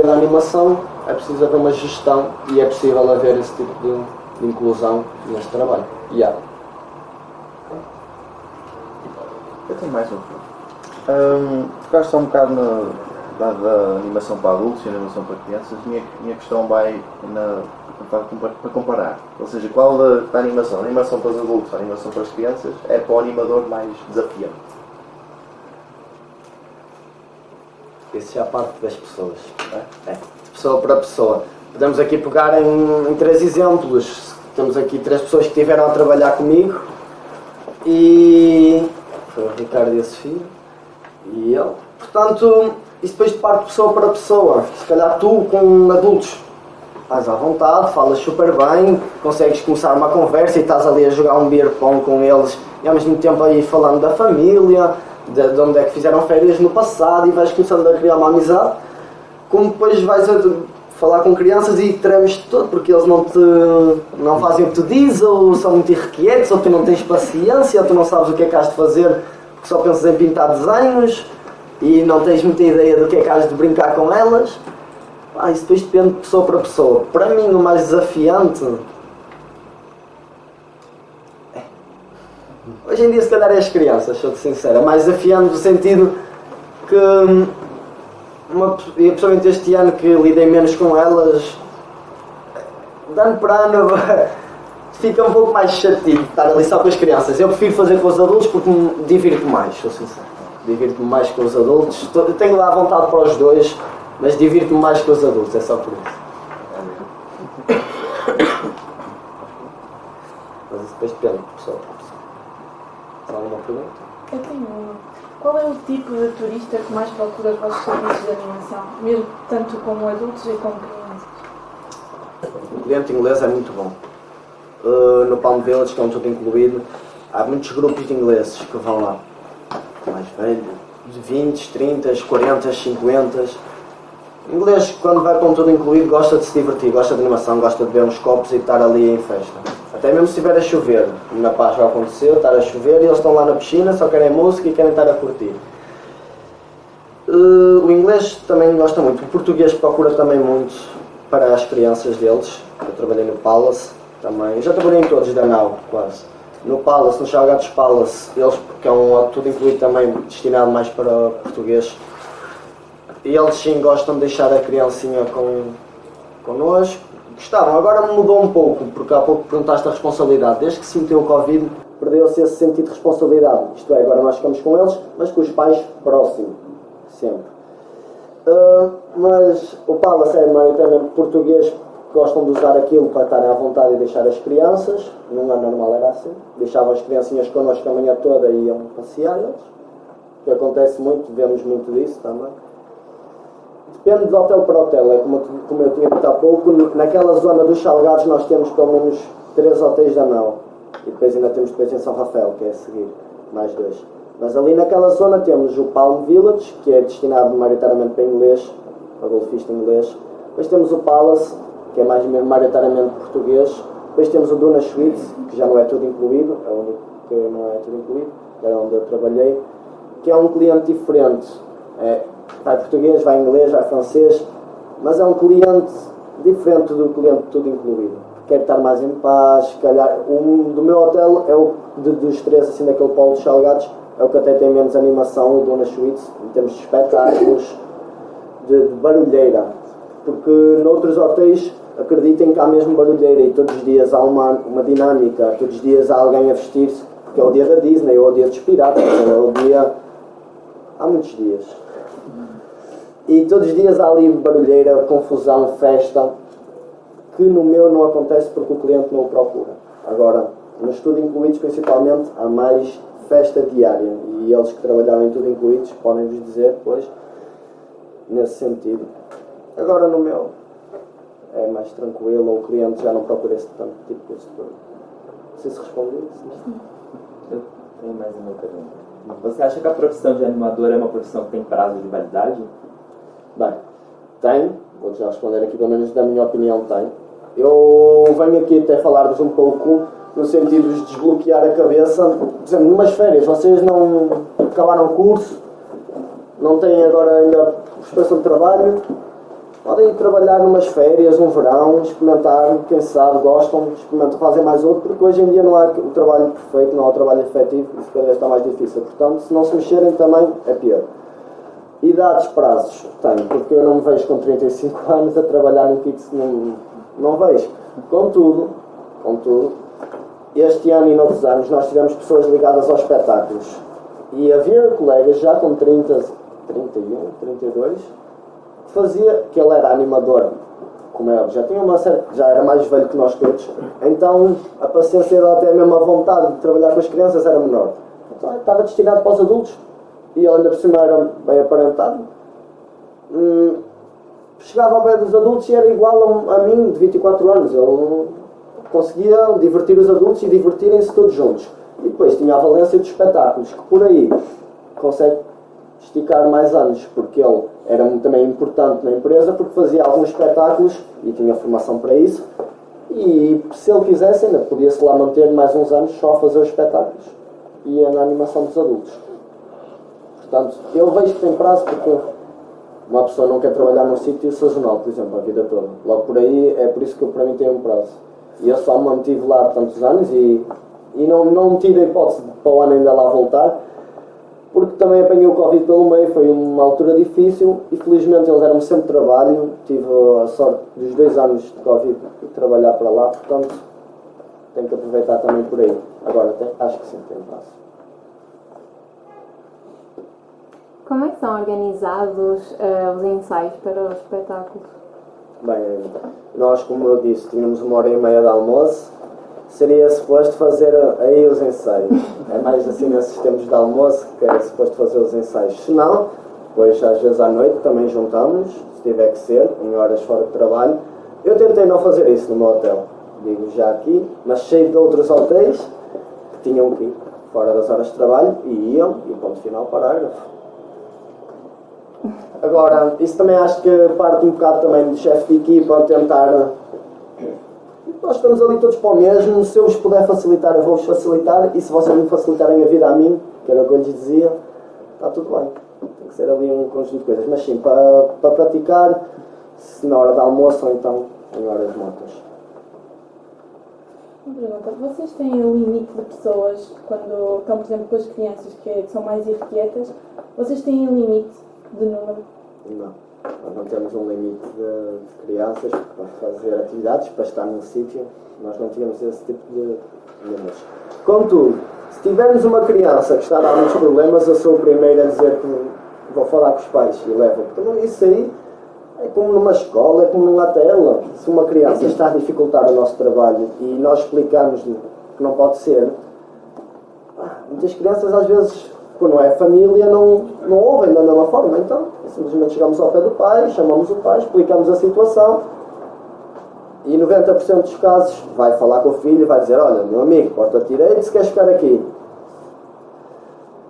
da animação é preciso haver uma gestão e é possível haver esse tipo de inclusão neste trabalho. E há. Eu tenho mais uma. Tocaste só um bocado da animação para adultos e animação para crianças. Minha questão vai para comparar. Ou seja, qual da animação? A animação para os adultos, a animação para as crianças é para o animador mais desafiante? Isso já parte das pessoas. É. De pessoa para pessoa. Podemos aqui pegar em 3 exemplos. Temos aqui 3 pessoas que estiveram a trabalhar comigo e foi o Ricardo e a Sofia e ele. Portanto, isso depois parte de pessoa para pessoa. Se calhar tu com adultos Estás à vontade, falas super bem, consegues começar uma conversa e estás ali a jogar um beer pong com eles e ao mesmo tempo aí falando da família, de onde é que fizeram férias no passado e vais começando a criar uma amizade. Como depois vais a falar com crianças e tremes todo porque eles não fazem o que tu dizes, ou são muito irrequietos, ou tu não tens paciência, ou tu não sabes o que é que has de fazer porque só pensas em pintar desenhos e não tens muita ideia do que é que has de brincar com elas. Isso depois depende de pessoa para pessoa. Para mim o mais desafiante hoje em dia se calhar é as crianças, sou-te sincero. É mais desafiante no sentido que e principalmente este ano que lidei menos com elas, de ano para ano fica um pouco mais chatinho estar ali só com as crianças. Eu prefiro fazer com os adultos porque me divirto mais, sou sincero. Divirto-me mais com os adultos. Tenho lá vontade para os dois, mas divirto-me mais com os adultos, é só por isso. Mas isso depois depende de pessoa para pessoa. Tem alguma pergunta? Eu tenho uma. Qual é o tipo de turista que mais procura os vossos serviços de animação? Mesmo tanto como adultos e como crianças? O cliente inglês é muito bom. No Palm Village, que é um tudo incluído, há muitos grupos de ingleses que vão lá. Mais velhos, de 20, 30, 40, 50. O inglês, quando vai com tudo incluído, gosta de se divertir, gosta de animação, gosta de beber uns copos e estar ali em festa. Até mesmo se estiver a chover. Na Paz já aconteceu, estar a chover e eles estão lá na piscina, só querem música e querem estar a curtir. O inglês também gosta muito. O português procura também muito para as crianças deles. Eu trabalhei no Palace também. Eu já trabalhei em todos da Nau, quase. No Palace, no Salgados Palace, eles, porque é tudo incluído também, destinado mais para português. E eles sim gostam de deixar a criancinha connosco. Gostavam, agora mudou um pouco, porque há pouco perguntaste a responsabilidade. Desde que se meteu o Covid, perdeu-se esse sentido de responsabilidade. Isto é, agora nós ficamos com eles, mas com os pais próximos, sempre. Mas o Palace é maioritariamente português, gostam de usar aquilo para estarem à vontade e deixar as crianças. Num ano normal era assim. Deixavam as criancinhas connosco a manhã toda e iam passear eles. O que acontece muito, vemos muito disso também. Depende de hotel para hotel, é como eu tinha dito há pouco, naquela zona dos Salgados nós temos pelo menos 3 hotéis da Nau. E depois ainda temos depois em São Rafael, que é a seguir, mais 2. Mas ali naquela zona temos o Palm Village, que é destinado maioritariamente para inglês, para golfista inglês. Depois temos o Palace, que é mais maioritariamente português. Depois temos o Duna Suites, que já não é tudo incluído, é o único que não é tudo incluído, é onde eu trabalhei, que é um cliente diferente. Vai português, vai inglês, vai francês, mas é um cliente diferente do cliente tudo incluído. Quer estar mais em paz, se calhar. Do meu hotel é o dos 3, assim, daquele polo dos Salgados, é o que até tem menos animação, o Duna Suites, em termos de espetáculos, de barulheira. Porque noutros hotéis, acreditem que há mesmo barulheira e todos os dias há uma dinâmica, todos os dias há alguém a vestir-se, porque é o dia da Disney, ou o dia dos piratas, é o dia... Há muitos dias. E todos os dias há ali barulheira, confusão, festa, que no meu não acontece porque o cliente não o procura. Agora, nos tudo incluídos principalmente, há mais festa diária. E eles que trabalharam em tudo incluídos podem vos dizer depois, nesse sentido. Agora no meu é mais tranquilo, ou o cliente já não procura esse tanto tipo de coisa. Não sei se respondi isso. Eu tenho mais uma pergunta. Você acha que a profissão de animador é uma profissão que tem prazo de validade? Bem, tem. Vou já responder aqui, pelo menos da minha opinião, tem. Eu venho aqui até falar-vos um pouco no sentido de desbloquear a cabeça. Por exemplo, numas férias, vocês não acabaram o curso, não têm agora ainda expressão de trabalho, podem ir trabalhar numas férias, num verão, experimentar, quem sabe, gostam, experimentam, fazem mais outro, porque hoje em dia não há o trabalho perfeito, não há o trabalho efetivo, isso cada vez está mais difícil. Portanto, se não se mexerem também, é pior. Idades, prazos, tenho, porque eu não me vejo com 35 anos a trabalhar no kit, não vejo. Contudo, este ano e noutros anos nós tivemos pessoas ligadas aos espetáculos. E havia colegas já com 30, 31, 32, que ele era animador, como é, já tinha já era mais velho que nós todos, então a paciência dele, até mesmo a vontade de trabalhar com as crianças era menor. Então estava destinado para os adultos. E ele ainda por cima era bem aparentado. chegava ao pé dos adultos e era igual a mim, de 24 anos. Ele conseguia divertir os adultos e divertirem-se todos juntos. E depois tinha a valência dos espetáculos, que por aí consegue esticar mais anos, porque ele era também importante na empresa, porque fazia alguns espetáculos e tinha formação para isso. E se ele quisesse, ainda podia-se lá manter mais uns anos só a fazer os espetáculos. E na animação dos adultos. Portanto, eu vejo que tem prazo, porque uma pessoa não quer trabalhar num sítio sazonal, por exemplo, a vida toda. Logo por aí, é por isso que para mim tem um prazo. E eu só me mantive lá tantos anos e não tive a hipótese de para o ano ainda lá voltar, porque também apanhei o Covid pelo meio, foi uma altura difícil e felizmente eles deram-me sempre trabalho. Tive a sorte dos 2 anos de Covid de trabalhar para lá, portanto tenho que aproveitar também por aí. Agora, acho que sim, tem prazo. Como é que são organizados os ensaios para os espetáculos? Bem, nós, como eu disse, tínhamos 1h30 de almoço. Seria suposto fazer aí os ensaios. É mais assim nesses tempos de almoço que é suposto fazer os ensaios. Se não, depois às vezes à noite também juntamos, se tiver que ser, em horas fora de trabalho. Eu tentei não fazer isso no meu hotel, digo já aqui, mas cheio de outros hotéis que tinham que ir fora das horas de trabalho e iam, e ponto final, parágrafo. Agora, isso também acho que parte um bocado também do chefe de equipa, tentar... Nós estamos ali todos para o mesmo, se eu vos puder facilitar, eu vou-vos facilitar, e se vocês me facilitarem a vida a mim, que era o que eu lhes dizia, está tudo bem. Tem que ser ali um conjunto de coisas. Mas sim, para praticar, se na hora de almoço ou então em horas mortas. Uma pergunta. Vocês têm um limite de pessoas, quando estão, por exemplo, com as crianças que são mais irrequietas, vocês têm um limite de número? Não. Nós não temos um limite de crianças para fazer atividades, para estar num sítio. Nós não tínhamos esse tipo de limites. Contudo, se tivermos uma criança que está a dar muitos problemas, eu sou o primeiro a dizer que vou falar com os pais e levo. Porque isso aí é como numa escola, é como numa tela. Se uma criança está a dificultar o nosso trabalho e nós explicamos-lhe que não pode ser, muitas crianças às vezes, quando não é família, não ouvem da mesma forma. Então, simplesmente chegamos ao pé do pai, chamamos o pai, explicamos a situação e 90% dos casos vai falar com o filho e vai dizer: olha, meu amigo, porta-te direito se queres ficar aqui.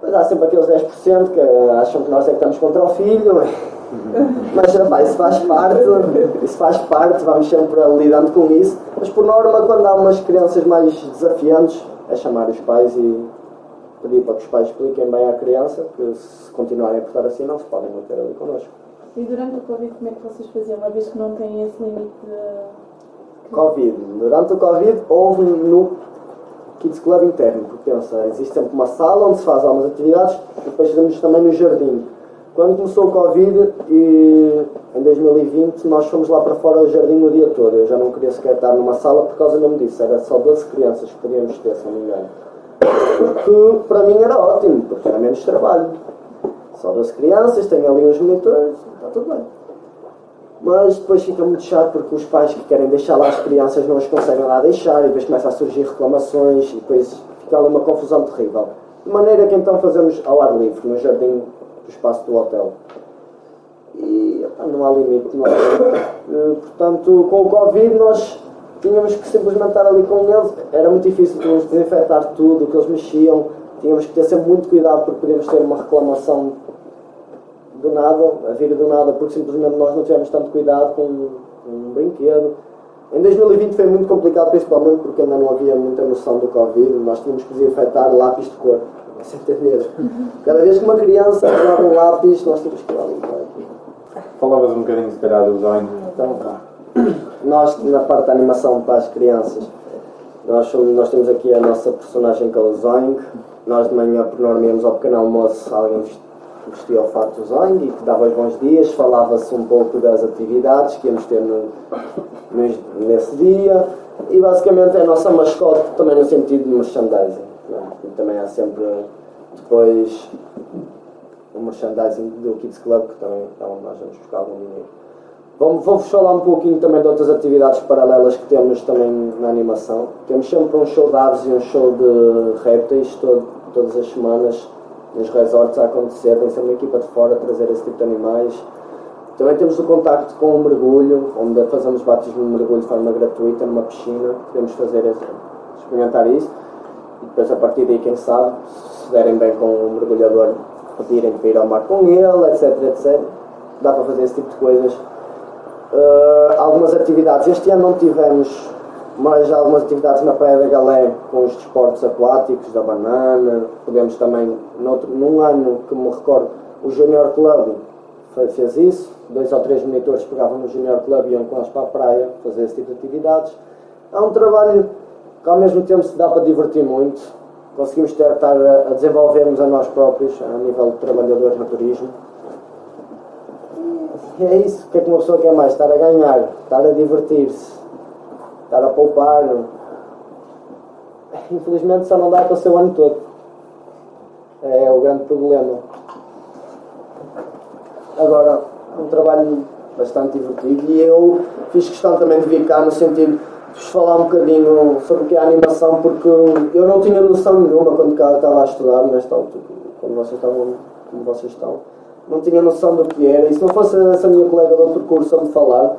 Mas há sempre aqueles 10% que acham que nós é que estamos contra o filho. Mas isso faz parte, vamos sempre lidando com isso. Mas por norma, quando há umas crianças mais desafiantes, é chamar os pais e pedir para que os pais expliquem bem à criança que se continuarem a portar assim não se podem manter ali connosco. E durante o Covid como é que vocês faziam, uma vez que não têm esse limite de... Covid. Durante o Covid houve no Kids Club interno, porque pensa, existe sempre uma sala onde se faz algumas atividades e depois fazemos também no jardim. Quando começou o Covid e em 2020 nós fomos lá para fora do jardim o dia todo. Eu já não queria sequer estar numa sala por causa mesmo disso, era só 12 crianças que podíamos ter, se não me engano. Que para mim era ótimo, porque era menos trabalho. Só 12 crianças, tenho ali uns monitores, está tudo bem. Mas depois fica muito chato porque os pais que querem deixar lá as crianças não as conseguem lá deixar e depois começa a surgir reclamações e depois fica ali uma confusão terrível. De maneira que então fazemos ao ar livre, no jardim do espaço do hotel. E não há limite, não há limite. Portanto, com o Covid nós tínhamos que simplesmente estar ali com eles. Era muito difícil, tínhamos que desinfetar tudo o que eles mexiam. Tínhamos que ter sempre muito cuidado porque podíamos ter uma reclamação do nada, a vir do nada, porque simplesmente nós não tivemos tanto cuidado com um brinquedo. Em 2020 foi muito complicado, principalmente porque ainda não havia muita noção do Covid. Nós tínhamos que desinfetar lápis de cor, sem entender. Cada vez que uma criança usava um lápis, nós tínhamos que ir lá limpar. Falavas um bocadinho, se calhar, do design. Então, nós, na parte da animação para as crianças, nós temos aqui a nossa personagem que é o Zoing. Nós de manhã, por norma, íamos ao pequeno almoço, alguém vestia o fato do Zoing e que dava os bons dias, falava-se um pouco das atividades que íamos ter nesse dia e basicamente é a nossa mascote também no sentido de merchandising. E também há sempre depois o merchandising do Kids Club, que também é onde nós vamos buscar algum dinheiro. Vou-vos falar um pouquinho também de outras atividades paralelas que temos também na animação. Temos sempre um show de aves e um show de répteis todas as semanas nos resorts a acontecer. Tem sempre uma equipa de fora a trazer esse tipo de animais. Também temos o contacto com o mergulho, onde fazemos batismo de mergulho de forma gratuita numa piscina. Podemos experimentar isso. E depois, a partir daí, quem sabe, se derem bem com o mergulhador, pedirem para ir ao mar com ele, etc, etc. Dá para fazer esse tipo de coisas. Algumas atividades. Este ano não tivemos, mas algumas atividades na Praia da Galé com os desportos aquáticos, da banana. Podemos também, num ano que me recordo, o Junior Club fez isso. 2 ou 3 monitores pegavam no Junior Club e iam com eles para a praia fazer esse tipo de atividades. É um trabalho que ao mesmo tempo se dá para divertir muito. Conseguimos estar a desenvolver-nos a nós próprios a nível de trabalhadores no turismo. E é isso. O que é que uma pessoa quer mais? Estar a ganhar, estar a divertir-se, estar a poupar. Infelizmente só não dá para ser o ano todo. É o grande problema. Agora, um trabalho bastante divertido, e eu fiz questão também de vir cá no sentido de vos falar um bocadinho sobre o que é a animação, porque eu não tinha noção nenhuma quando cá estava a estudar, nesta altura, quando vocês estavam como vocês estão, não tinha noção do que era, e se não fosse essa minha colega do outro curso a me falar,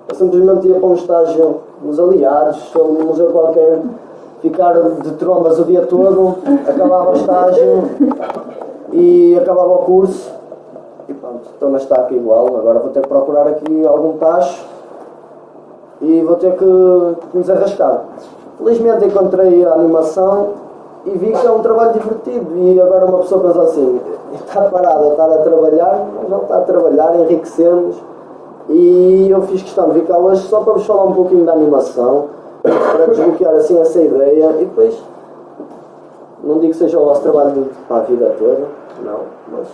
eu simplesmente ia para um estágio nos Aliados, ou num museu qualquer, ficar de trombas o dia todo, acabava o estágio e acabava o curso. E pronto, estou na estaca igual. Agora vou ter que procurar aqui algum tacho e vou ter que me desarrascar. Felizmente encontrei a animação e vi que é um trabalho divertido. E agora uma pessoa pensa assim, está parada, está a trabalhar, mas não está a trabalhar, enriquecemos. E eu fiz questão de vir cá hoje só para vos falar um pouquinho da animação, para desbloquear assim essa ideia. E depois, não digo que seja o vosso trabalho para a vida toda, não, mas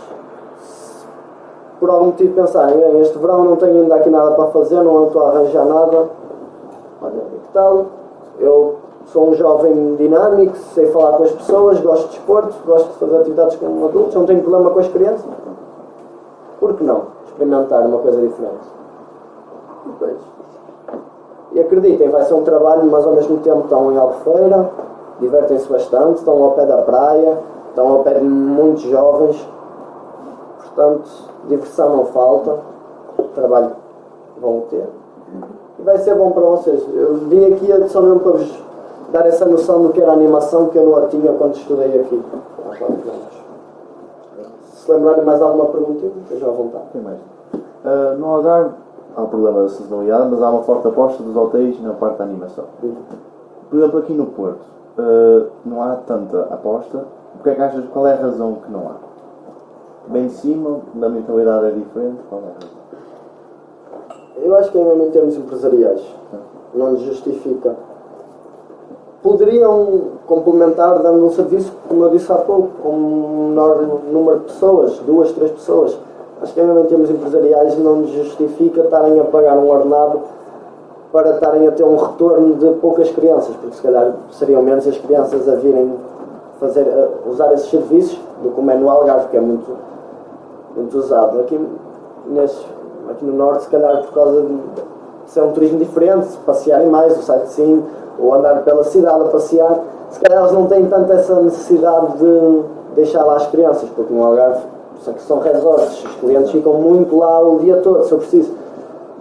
por algum motivo pensarem, este verão não tenho ainda aqui nada para fazer, não estou a arranjar nada. Olha, que tal? Eu sou um jovem dinâmico, sei falar com as pessoas, gosto de desporto, gosto de fazer atividades com adultos, não tenho problema com as crianças. Por que não? Experimentar uma coisa diferente. E acreditem, vai ser um trabalho, mas ao mesmo tempo estão em Albufeira, divertem-se bastante, estão ao pé da praia, estão ao pé de muitos jovens. Portanto, diversão não falta, trabalho vão ter. E vai ser bom para vocês. Eu vim aqui só mesmo para vos dar essa noção do que era a animação, que eu não a tinha quando estudei aqui há 4 anos. Se lembrarem mais alguma pergunta, estejam à vontade. Tem mais. No Algarve há o problema da sazonalidade, mas há uma forte aposta dos hotéis na parte da animação. Por exemplo, aqui no Porto, não há tanta aposta. Porque é que achas, qual é a razão que não há? Bem de cima, na mentalidade é diferente, qual é a razão? Eu acho que é mesmo em termos empresariais. Não lhes justifica. Poderiam complementar dando um serviço, como eu disse há pouco, com um menor número de pessoas, 2, 3 pessoas. Acho que é mesmo em termos empresariais não lhes justifica estarem a pagar um ordenado para estarem a ter um retorno de poucas crianças, porque se calhar seriam menos as crianças a virem usar esses serviços do que o menu Algarve, que é muito usado. Aqui no Norte, se calhar por causa de ser um turismo diferente, passearem mais, o sightseeing, ou andar pela cidade a passear, se calhar elas não têm tanto essa necessidade de deixar lá as crianças, porque no Algarve são resorts, os clientes ficam muito lá o dia todo, se eu preciso.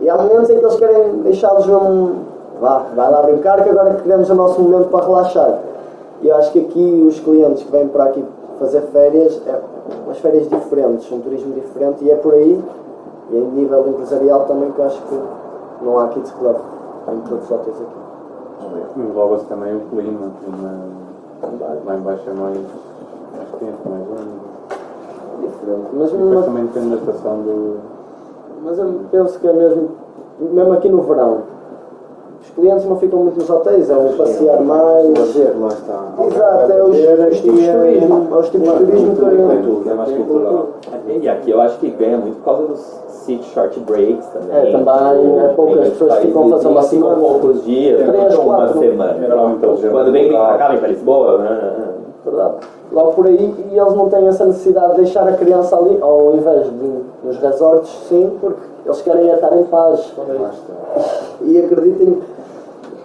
E há momentos em que eles querem deixá-los mesmo, vai lá brincar, que agora queremos o nosso momento para relaxar. E eu acho que aqui os clientes que vêm para aqui fazer férias, é umas férias diferentes, um turismo diferente, e é por aí, e em nível empresarial também, que eu acho que não há Kids Club em todos os hotéis aqui. Engloba-se também o clima, lá em baixo é mais quente, mais úmido. Diferente. Mas também depende da estação do... Mas eu penso que é mesmo aqui no verão. Os clientes não ficam muito nos hotéis, é um passear mais. Lá está. Exato, é os tipos de turismo. É os tipos de turismo que é mais cultural. E aqui eu acho que ganha muito por causa dos city short breaks também. É, também é poucas pessoas que ficam a fazer uma semana. Ficam poucos dias, 3, ficam uma 4. semana. Quando vem pra cá, vem pra Lisboa, né? Verdade. Logo por aí, e eles não têm essa necessidade de deixar a criança ali, ao invés de nos resorts, sim, porque eles querem estar em paz. E acreditem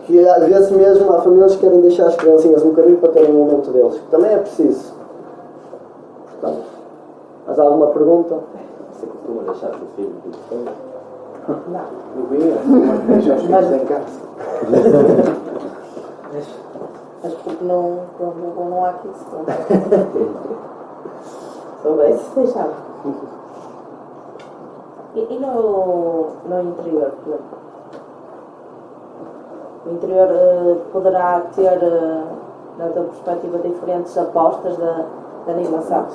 que às vezes mesmo há famílias que querem deixar as criancinhas um bocadinho para terem um momento deles, que também é preciso. Portanto, mais alguma pergunta? Você costuma deixar seus filhos de fora? Não. Deixa os filhos em casa. Mas porque não há aqui isso. Soubesse, deixava. E no interior, por exemplo? O interior poderá ter, na tua perspectiva, diferentes apostas da animação.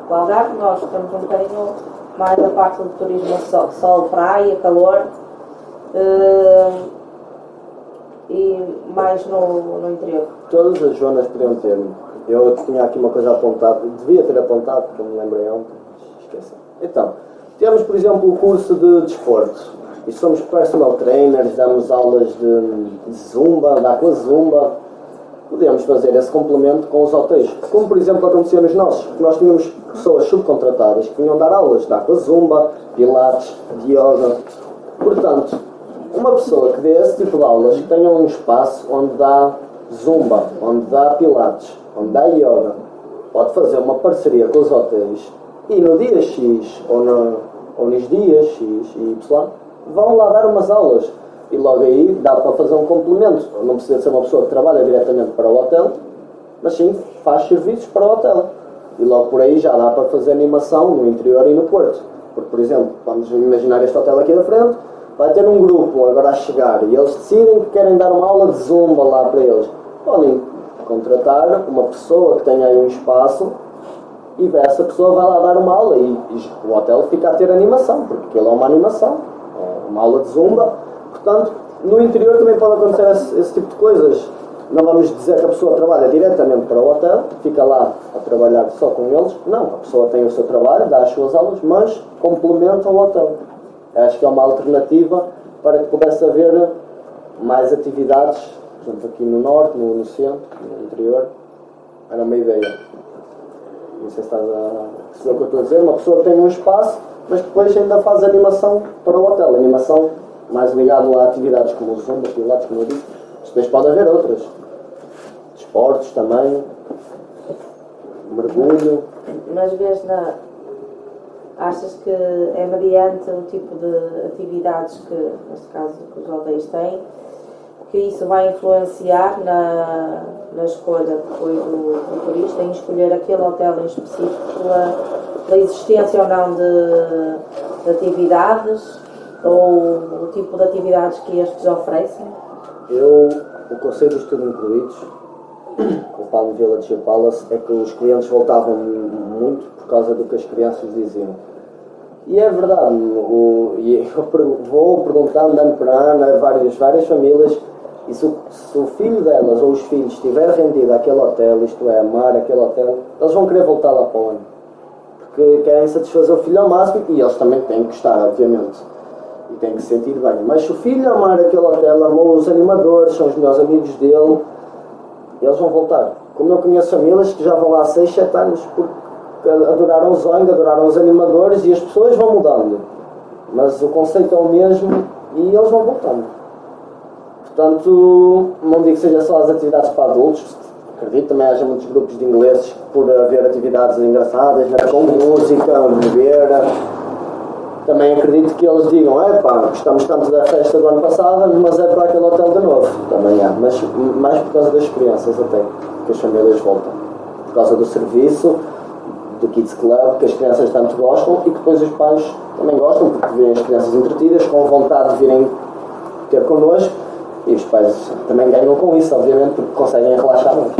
O Algarve, nós temos um bocadinho mais a parte do turismo sol, praia, calor, e mais no interior. Todas as zonas podiam ter. Eu tinha aqui uma coisa apontada, devia ter apontado, porque eu me lembrei ontem, esqueci. Então, temos, por exemplo, o curso de desporto. E somos personal trainers, damos aulas de zumba, de aquazumba. Podemos fazer esse complemento com os hotéis. Como, por exemplo, acontecia nos nossos. Nós tínhamos pessoas subcontratadas que vinham dar aulas de aquazumba, pilates, de yoga. Portanto, uma pessoa que dê esse tipo de aulas, que tenha um espaço onde dá zumba, onde dá pilates, onde dá yoga, pode fazer uma parceria com os hotéis e no dia X ou nos dias X e Y vão lá dar umas aulas e logo aí dá para fazer um complemento. Não precisa ser uma pessoa que trabalha diretamente para o hotel, mas sim faz serviços para o hotel e logo por aí já dá para fazer animação no interior e no Porto. Porque, por exemplo, vamos imaginar este hotel aqui da frente, vai ter um grupo agora a chegar e eles decidem que querem dar uma aula de zumba lá para eles. Podem contratar uma pessoa que tenha aí um espaço e essa pessoa vai lá dar uma aula e o hotel fica a ter animação, porque aquilo é uma animação, é uma aula de zumba. Portanto, no interior também pode acontecer esse tipo de coisas. Não vamos dizer que a pessoa trabalha diretamente para o hotel, fica lá a trabalhar só com eles. Não, a pessoa tem o seu trabalho, dá as suas aulas, mas complementa o hotel. Acho que é uma alternativa para que pudesse haver mais atividades, por exemplo, aqui no norte, no centro, no interior. Era uma ideia. Não sei se estás a perceber o que eu estou a dizer. Uma pessoa que tem um espaço, mas depois ainda faz animação para o hotel. Animação mais ligada a atividades como o zumba, pilates, como eu disse. Depois pode haver outras. Desportos também. Mergulho. Mas vês achas que é mediante o tipo de atividades que, neste caso, que os hotéis têm, que isso vai influenciar na escolha depois do turista em escolher aquele hotel em específico pela existência ou não de atividades ou o tipo de atividades que estes oferecem? O conceito dos tudo incluídos, o Palm Village e o Palace, é que os clientes voltavam muito por causa do que as crianças diziam. E é verdade, eu vou perguntando ano por ano a várias famílias, e se o filho delas ou os filhos estiver rendido àquele hotel, isto é, amar aquele hotel, eles vão querer voltar lá para o ano. Porque querem satisfazer o filho ao máximo e eles também têm que gostar, obviamente. E têm que se sentir bem. Mas se o filho amar aquele hotel, amou os animadores, são os melhores amigos dele, eles vão voltar. Como eu conheço famílias que já vão lá há 6, 7 anos porque adoraram o Zong, adoraram os animadores e as pessoas vão mudando. Mas o conceito é o mesmo e eles vão voltando. Portanto, não digo que seja só as atividades para adultos. Acredito também haja muitos grupos de ingleses por haver atividades engraçadas, com música, beber. Também acredito que eles digam, gostamos tanto da festa do ano passado, mas é para aquele hotel de novo. Também há, mas mais por causa das crianças até, que as famílias voltam. Por causa do serviço, do Kids Club, que as crianças tanto gostam e que depois os pais também gostam, porque veem as crianças entretidas, com vontade de virem ter connosco, e os pais também ganham com isso, obviamente, porque conseguem relaxar mais.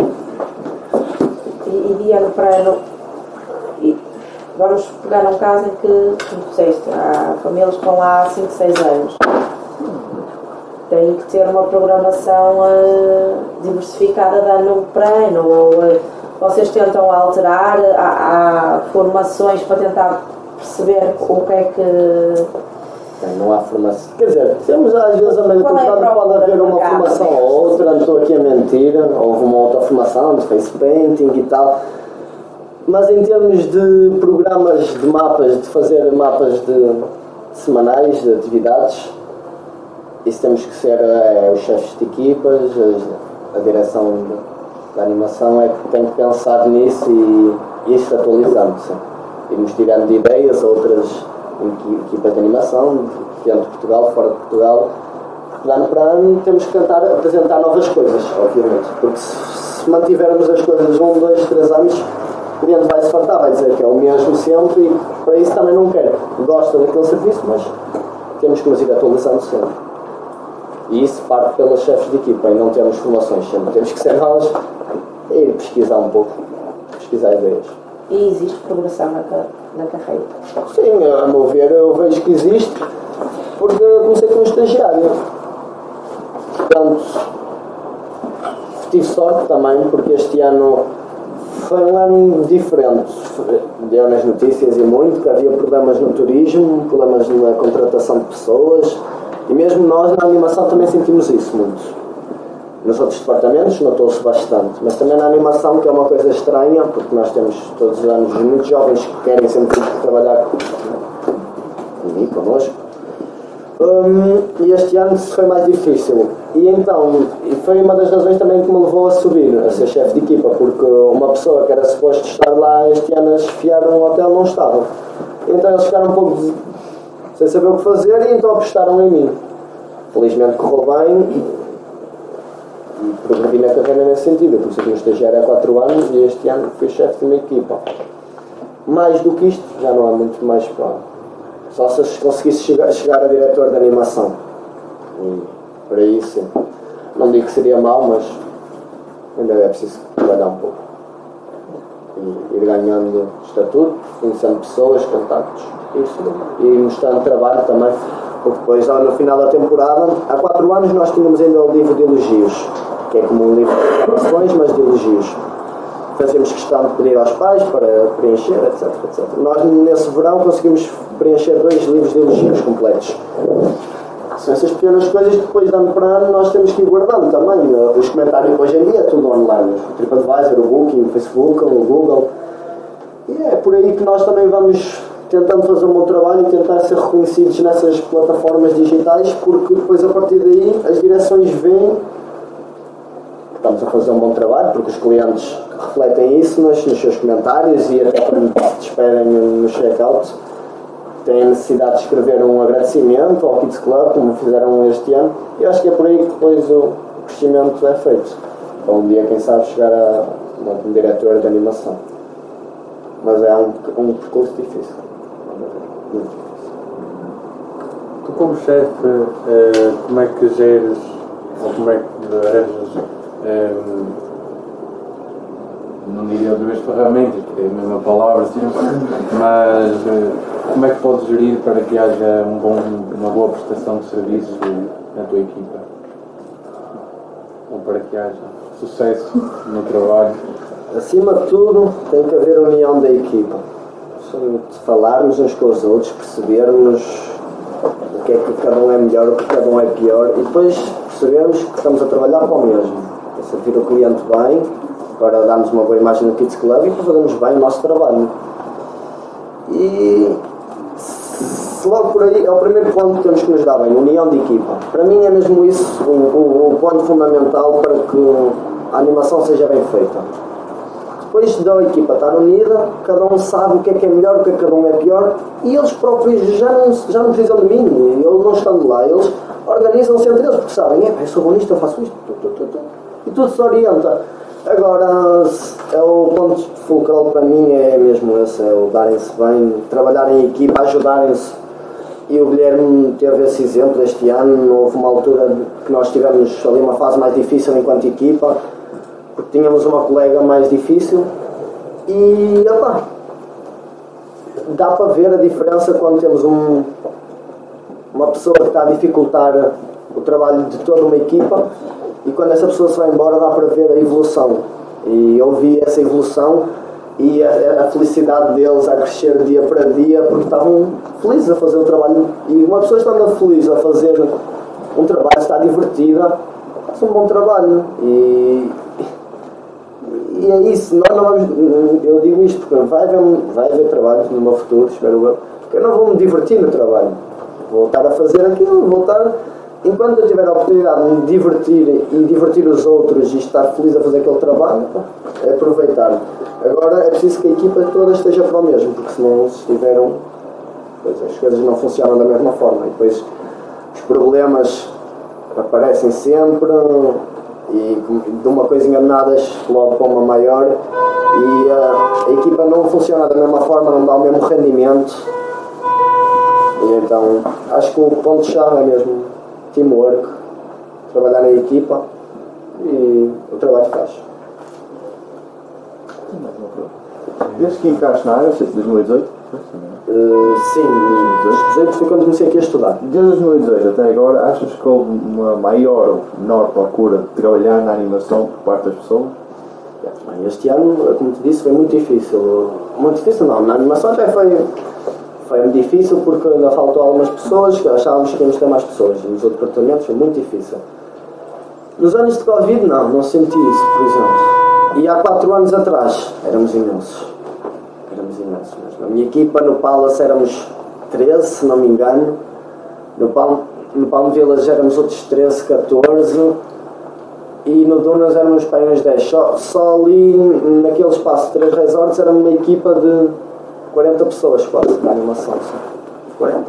E de ano para ano, vamos pegar um caso em que, como disseste, há famílias que vão lá há 5, 6 anos. Têm que ter uma programação diversificada de ano para ano. Ou vocês tentam alterar, há formações para tentar perceber o que é que... Não há formação. Quer dizer, temos às vezes a meio temporada pode haver uma formação ou outra, não estou aqui a mentir, houve uma outra formação de face painting e tal. Mas em termos de programas de mapas, de fazer mapas semanais de atividades, isso temos que ser os chefes de equipas, a direção da animação é que tem que pensar nisso e isso atualizando-se. Irmos tirando de ideias, outras equipas de animação, dentro de Portugal, fora de Portugal. De ano para ano temos que tentar apresentar novas coisas, obviamente, porque se mantivermos as coisas 1, 2, 3 anos, o cliente vai se fartar, vai dizer que é o mesmo sempre e para isso também não quer. Gosta daquele serviço, mas temos que nos ir atualizando sempre. E isso parte pelos chefes de equipa e não temos formações sempre. Temos que ser nós a ir pesquisar um pouco, pesquisar ideias. E existe progressão na carreira? Sim, a meu ver, eu vejo que existe porque eu comecei como estagiário. Portanto, tive sorte também porque este ano foi um ano diferente. Deu nas notícias e muito que havia problemas no turismo, problemas na contratação de pessoas e mesmo nós na animação também sentimos isso muito. Nos outros departamentos notou-se bastante, mas também na animação, que é uma coisa estranha, porque nós temos todos os anos muitos jovens que querem sempre trabalhar comigo, connosco. E este ano foi mais difícil. E então, foi uma das razões também que me levou a subir, a ser chefe de equipa, porque uma pessoa que era suposto estar lá este ano a chefiar num hotel não estava. Então eles ficaram um pouco sem saber o que fazer e então apostaram em mim. Felizmente correu bem e progredi na carreira nesse sentido. Eu comecei como estagiário há 4 anos e este ano fui chefe de uma equipa. Mais do que isto, já não há muito mais para... Só se conseguisse chegar a diretor de animação. E por aí sim. Não digo que seria mau, mas ainda é preciso trabalhar um pouco. E ir ganhando estatuto, conhecendo pessoas, contactos, isso. E mostrando trabalho também. Porque depois, no final da temporada, há 4 anos nós tínhamos ainda o livro de elogios, que é como um livro de reclamações, mas de elogios. Fazíamos questão de pedir aos pais para preencher, etc, etc. Nós, nesse verão, conseguimos preencher 2 livros de elogios completos. São essas pequenas coisas que depois, de ano para ano, nós temos que ir guardando também. Os comentários hoje em dia é tudo online. O TripAdvisor, o Booking, o Facebook, o Google. E é por aí que nós também vamos tentando fazer um bom trabalho e tentar ser reconhecidos nessas plataformas digitais, porque depois, a partir daí, as direções veem que estamos a fazer um bom trabalho, porque os clientes refletem isso nos seus comentários e até quando te esperem no check-out têm a necessidade de escrever um agradecimento ao Kids Club, como fizeram este ano. E acho que é por aí que depois o crescimento é feito. Para um dia, quem sabe, chegar a um diretor de animação. Mas é um percurso difícil. Muito difícil. Tu, como chefe, como é que geres, ou como é que arranjas, não diria 2 ferramentas, porque é a mesma palavra, sim, mas como é que podes gerir para que haja uma boa prestação de serviços na tua equipa? Ou para que haja sucesso no trabalho? Acima de tudo, tem que haver união da equipa. Falarmos uns com os outros, percebermos o que é que cada um é melhor, o que cada um é pior, e depois percebermos que estamos a trabalhar para o mesmo. Para servir o cliente bem, para darmos uma boa imagem no Kids Club e para fazermos bem o nosso trabalho. E logo por aí é o primeiro ponto que temos que nos dar bem, união de equipa. Para mim é mesmo isso o ponto fundamental para que a animação seja bem feita. Depois da equipa estar unida, cada um sabe o que é melhor, o que cada um é pior, e eles próprios já não precisam de mim, eles não estando lá, eles organizam-se entre eles, porque sabem, eu sou bom nisto, eu faço isto, e tudo se orienta. Agora, é o ponto fulcral para mim é mesmo esse, é o darem-se bem, trabalhar em equipa, ajudarem-se. E o Guilherme teve esse exemplo este ano. Houve uma altura que nós tivemos ali uma fase mais difícil enquanto equipa, porque tínhamos uma colega mais difícil e opa, dá para ver a diferença quando temos uma pessoa que está a dificultar o trabalho de toda uma equipa. E quando essa pessoa se vai embora dá para ver a evolução. E eu vi essa evolução e a felicidade deles a crescer dia para dia, porque estavam felizes a fazer o trabalho. E uma pessoa estando feliz a fazer um trabalho, está divertida, faz um bom trabalho. E é isso. Nós não vamos, eu digo isto porque vai haver trabalho no meu futuro, espero eu, porque eu não vou me divertir no trabalho. Vou estar a fazer aquilo, vou estar... Enquanto eu tiver a oportunidade de me divertir e divertir os outros e estar feliz a fazer aquele trabalho, é aproveitar. Agora é preciso que a equipa toda esteja para o mesmo, porque senão se estiver Depois as coisas não funcionam da mesma forma e depois os problemas aparecem sempre e de uma coisinha de nada explode para uma maior e a equipa não funciona da mesma forma, não dá o mesmo rendimento e então acho que o ponto-chave é mesmo teamwork, trabalhar na equipa e o trabalho faz. Desde que encaixo na área, não sei se 2018? Sim, 2018 foi quando comecei aqui a estudar. Desde 2018 até agora, achas que houve uma maior ou menor procura de trabalhar na animação por parte das pessoas? Bem, este ano, como te disse, foi muito difícil. Muito difícil não, na animação até foi difícil porque ainda faltou algumas pessoas, que achávamos que íamos ter mais pessoas. Nos outros departamentos foi muito difícil. Nos anos de Covid não senti isso, por exemplo. E há 4 anos atrás éramos imensos. Mas na minha equipa, no Palace éramos 13, se não me engano. No Palm Village éramos outros 13, 14. E no Dunas éramos para uns 10. Só ali, naquele espaço de 3 resorts, era uma equipa de 40 pessoas quase, da animação. 40.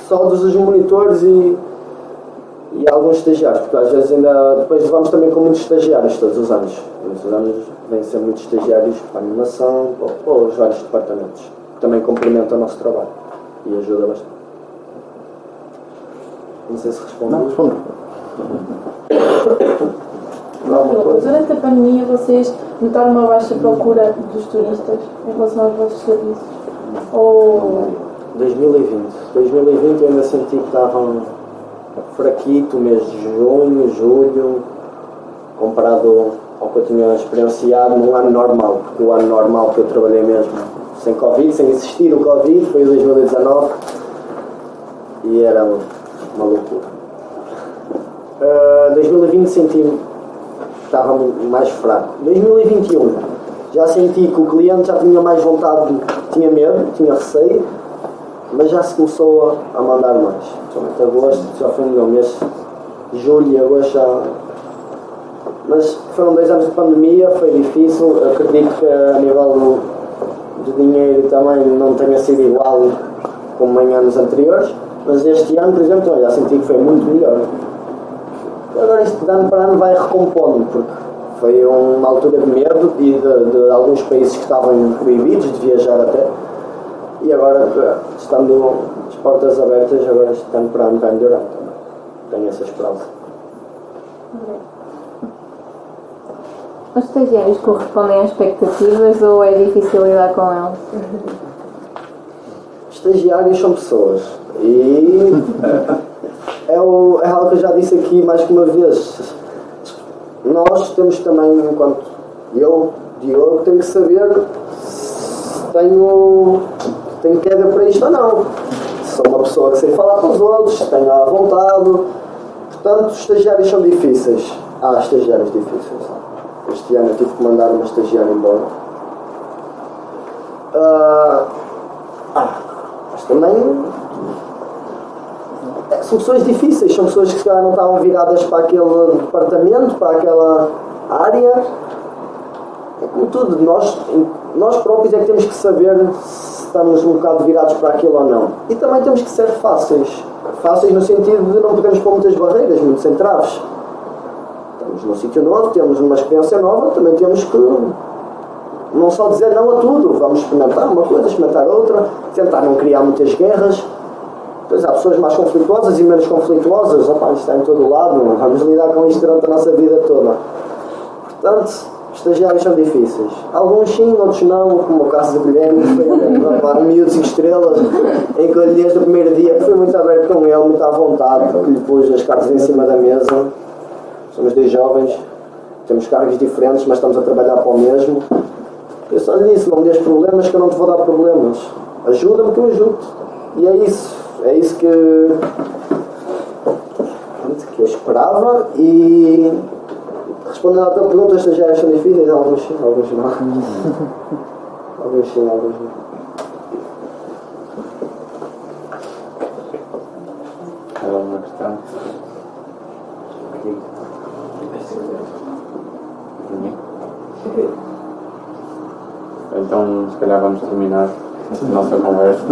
Só dos monitores e alguns estagiários, porque às vezes ainda depois vamos também com muitos estagiários todos os anos. Todos os anos vêm ser muitos estagiários para a animação ou os vários departamentos, que também complementam o nosso trabalho e ajuda bastante. Não sei se respondo. Não, respondo. Durante a pandemia vocês notaram uma baixa procura dos turistas em relação aos vossos serviços? Ou... 2020 eu ainda senti que estava fraquito o mês de junho, julho, comparado ao que eu tinha experienciado num ano normal, porque o ano normal que eu trabalhei mesmo sem Covid, sem existir o Covid, foi o 2019 e era uma loucura. 2020 senti que estava mais fraco. 2021 já senti que o cliente já tinha mais vontade, tinha medo, tinha receio, mas já se começou a mandar mais. Somente agosto, já foi no mês de julho e agosto já. Mas foram 2 anos de pandemia, foi difícil. Acredito que a nível de dinheiro também não tenha sido igual como em anos anteriores, mas este ano, por exemplo, já senti que foi muito melhor. Agora isto de ano para ano vai recompondo, porque foi uma altura de medo e de alguns países que estavam proibidos de viajar até. E agora, estando as portas abertas, agora este ano para ano vai melhorar também. Tenho essa esperança. Os estagiários correspondem às expectativas ou é difícil lidar com eles? Estagiários são pessoas e é algo que eu já disse aqui mais que uma vez. Nós temos também, enquanto eu, Diogo, tenho que saber se tenho queda para isto ou não. Se sou uma pessoa que sei falar com os outros, se tenho à vontade. Portanto, os estagiários são difíceis. Há estagiários difíceis. Este ano eu tive que mandar uma estagiária embora. Mas também são pessoas difíceis, são pessoas que se calhar não estavam viradas para aquele departamento, para aquela área. É como tudo, nós próprios é que temos que saber se estamos um bocado virados para aquilo ou não. E também temos que ser fáceis. Fáceis no sentido de não podemos pôr muitas barreiras, muitos entraves. Estamos num sítio novo, temos uma experiência nova, também temos que não só dizer não a tudo, vamos experimentar uma coisa, experimentar outra, tentar não criar muitas guerras. Depois há pessoas mais conflituosas e menos conflituosas, isto está em todo o lado, vamos lidar com isto durante a nossa vida toda. Portanto, estagiários são difíceis. Alguns sim, outros não, como o caso do Guilherme, que foi um miúdo 5 estrelas, em que eu lhe desde o primeiro dia que fui muito aberto com ele, muito à vontade, porque lhe pus as cartas em cima da mesa. Somos 2 jovens, temos cargos diferentes, mas estamos a trabalhar para o mesmo. Eu só lhe disse, não me des problemas que eu não te vou dar problemas. Ajuda-me que eu ajudo-te. E é isso que eu esperava. E respondendo à tua pergunta, as estagiários são difíceis, alguns sim, alguns não. Alguns sim, alguns não. Há alguma questão? Então, se calhar vamos terminar nossa conversa.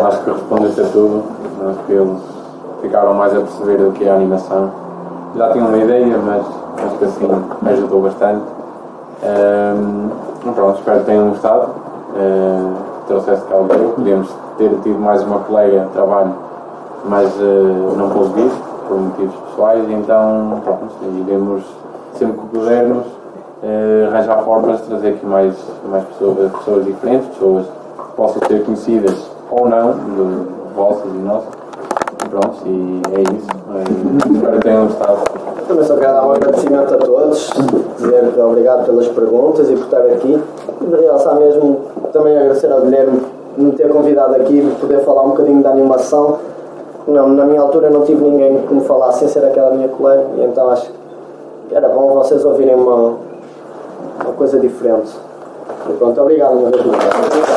Acho que respondeste a tudo. Acho que eles ficaram mais a perceber do que é a animação. Já tinham uma ideia, mas acho que assim ajudou bastante. Pronto, espero que tenham gostado. Trouxeste cá o grupo. Podíamos ter tido mais uma colega de trabalho, mas não pude vir por motivos pessoais, então pronto, iremos sempre que pudermos arranjar formas de trazer aqui mais pessoas diferentes, pessoas que possam ser conhecidas ou não, vossas e nossas. Pronto, e é isso. Espero que tenham gostado. Também só quero dar um agradecimento a todos, dizer obrigado pelas perguntas e por estar aqui. E de realçar mesmo, também agradecer ao Guilherme de me ter convidado aqui e poder falar um bocadinho da animação. Não, na minha altura não tive ninguém que me falasse sem ser aquela minha colega, e então acho que era bom vocês ouvirem uma coisa diferente. E pronto, obrigado uma vez mais.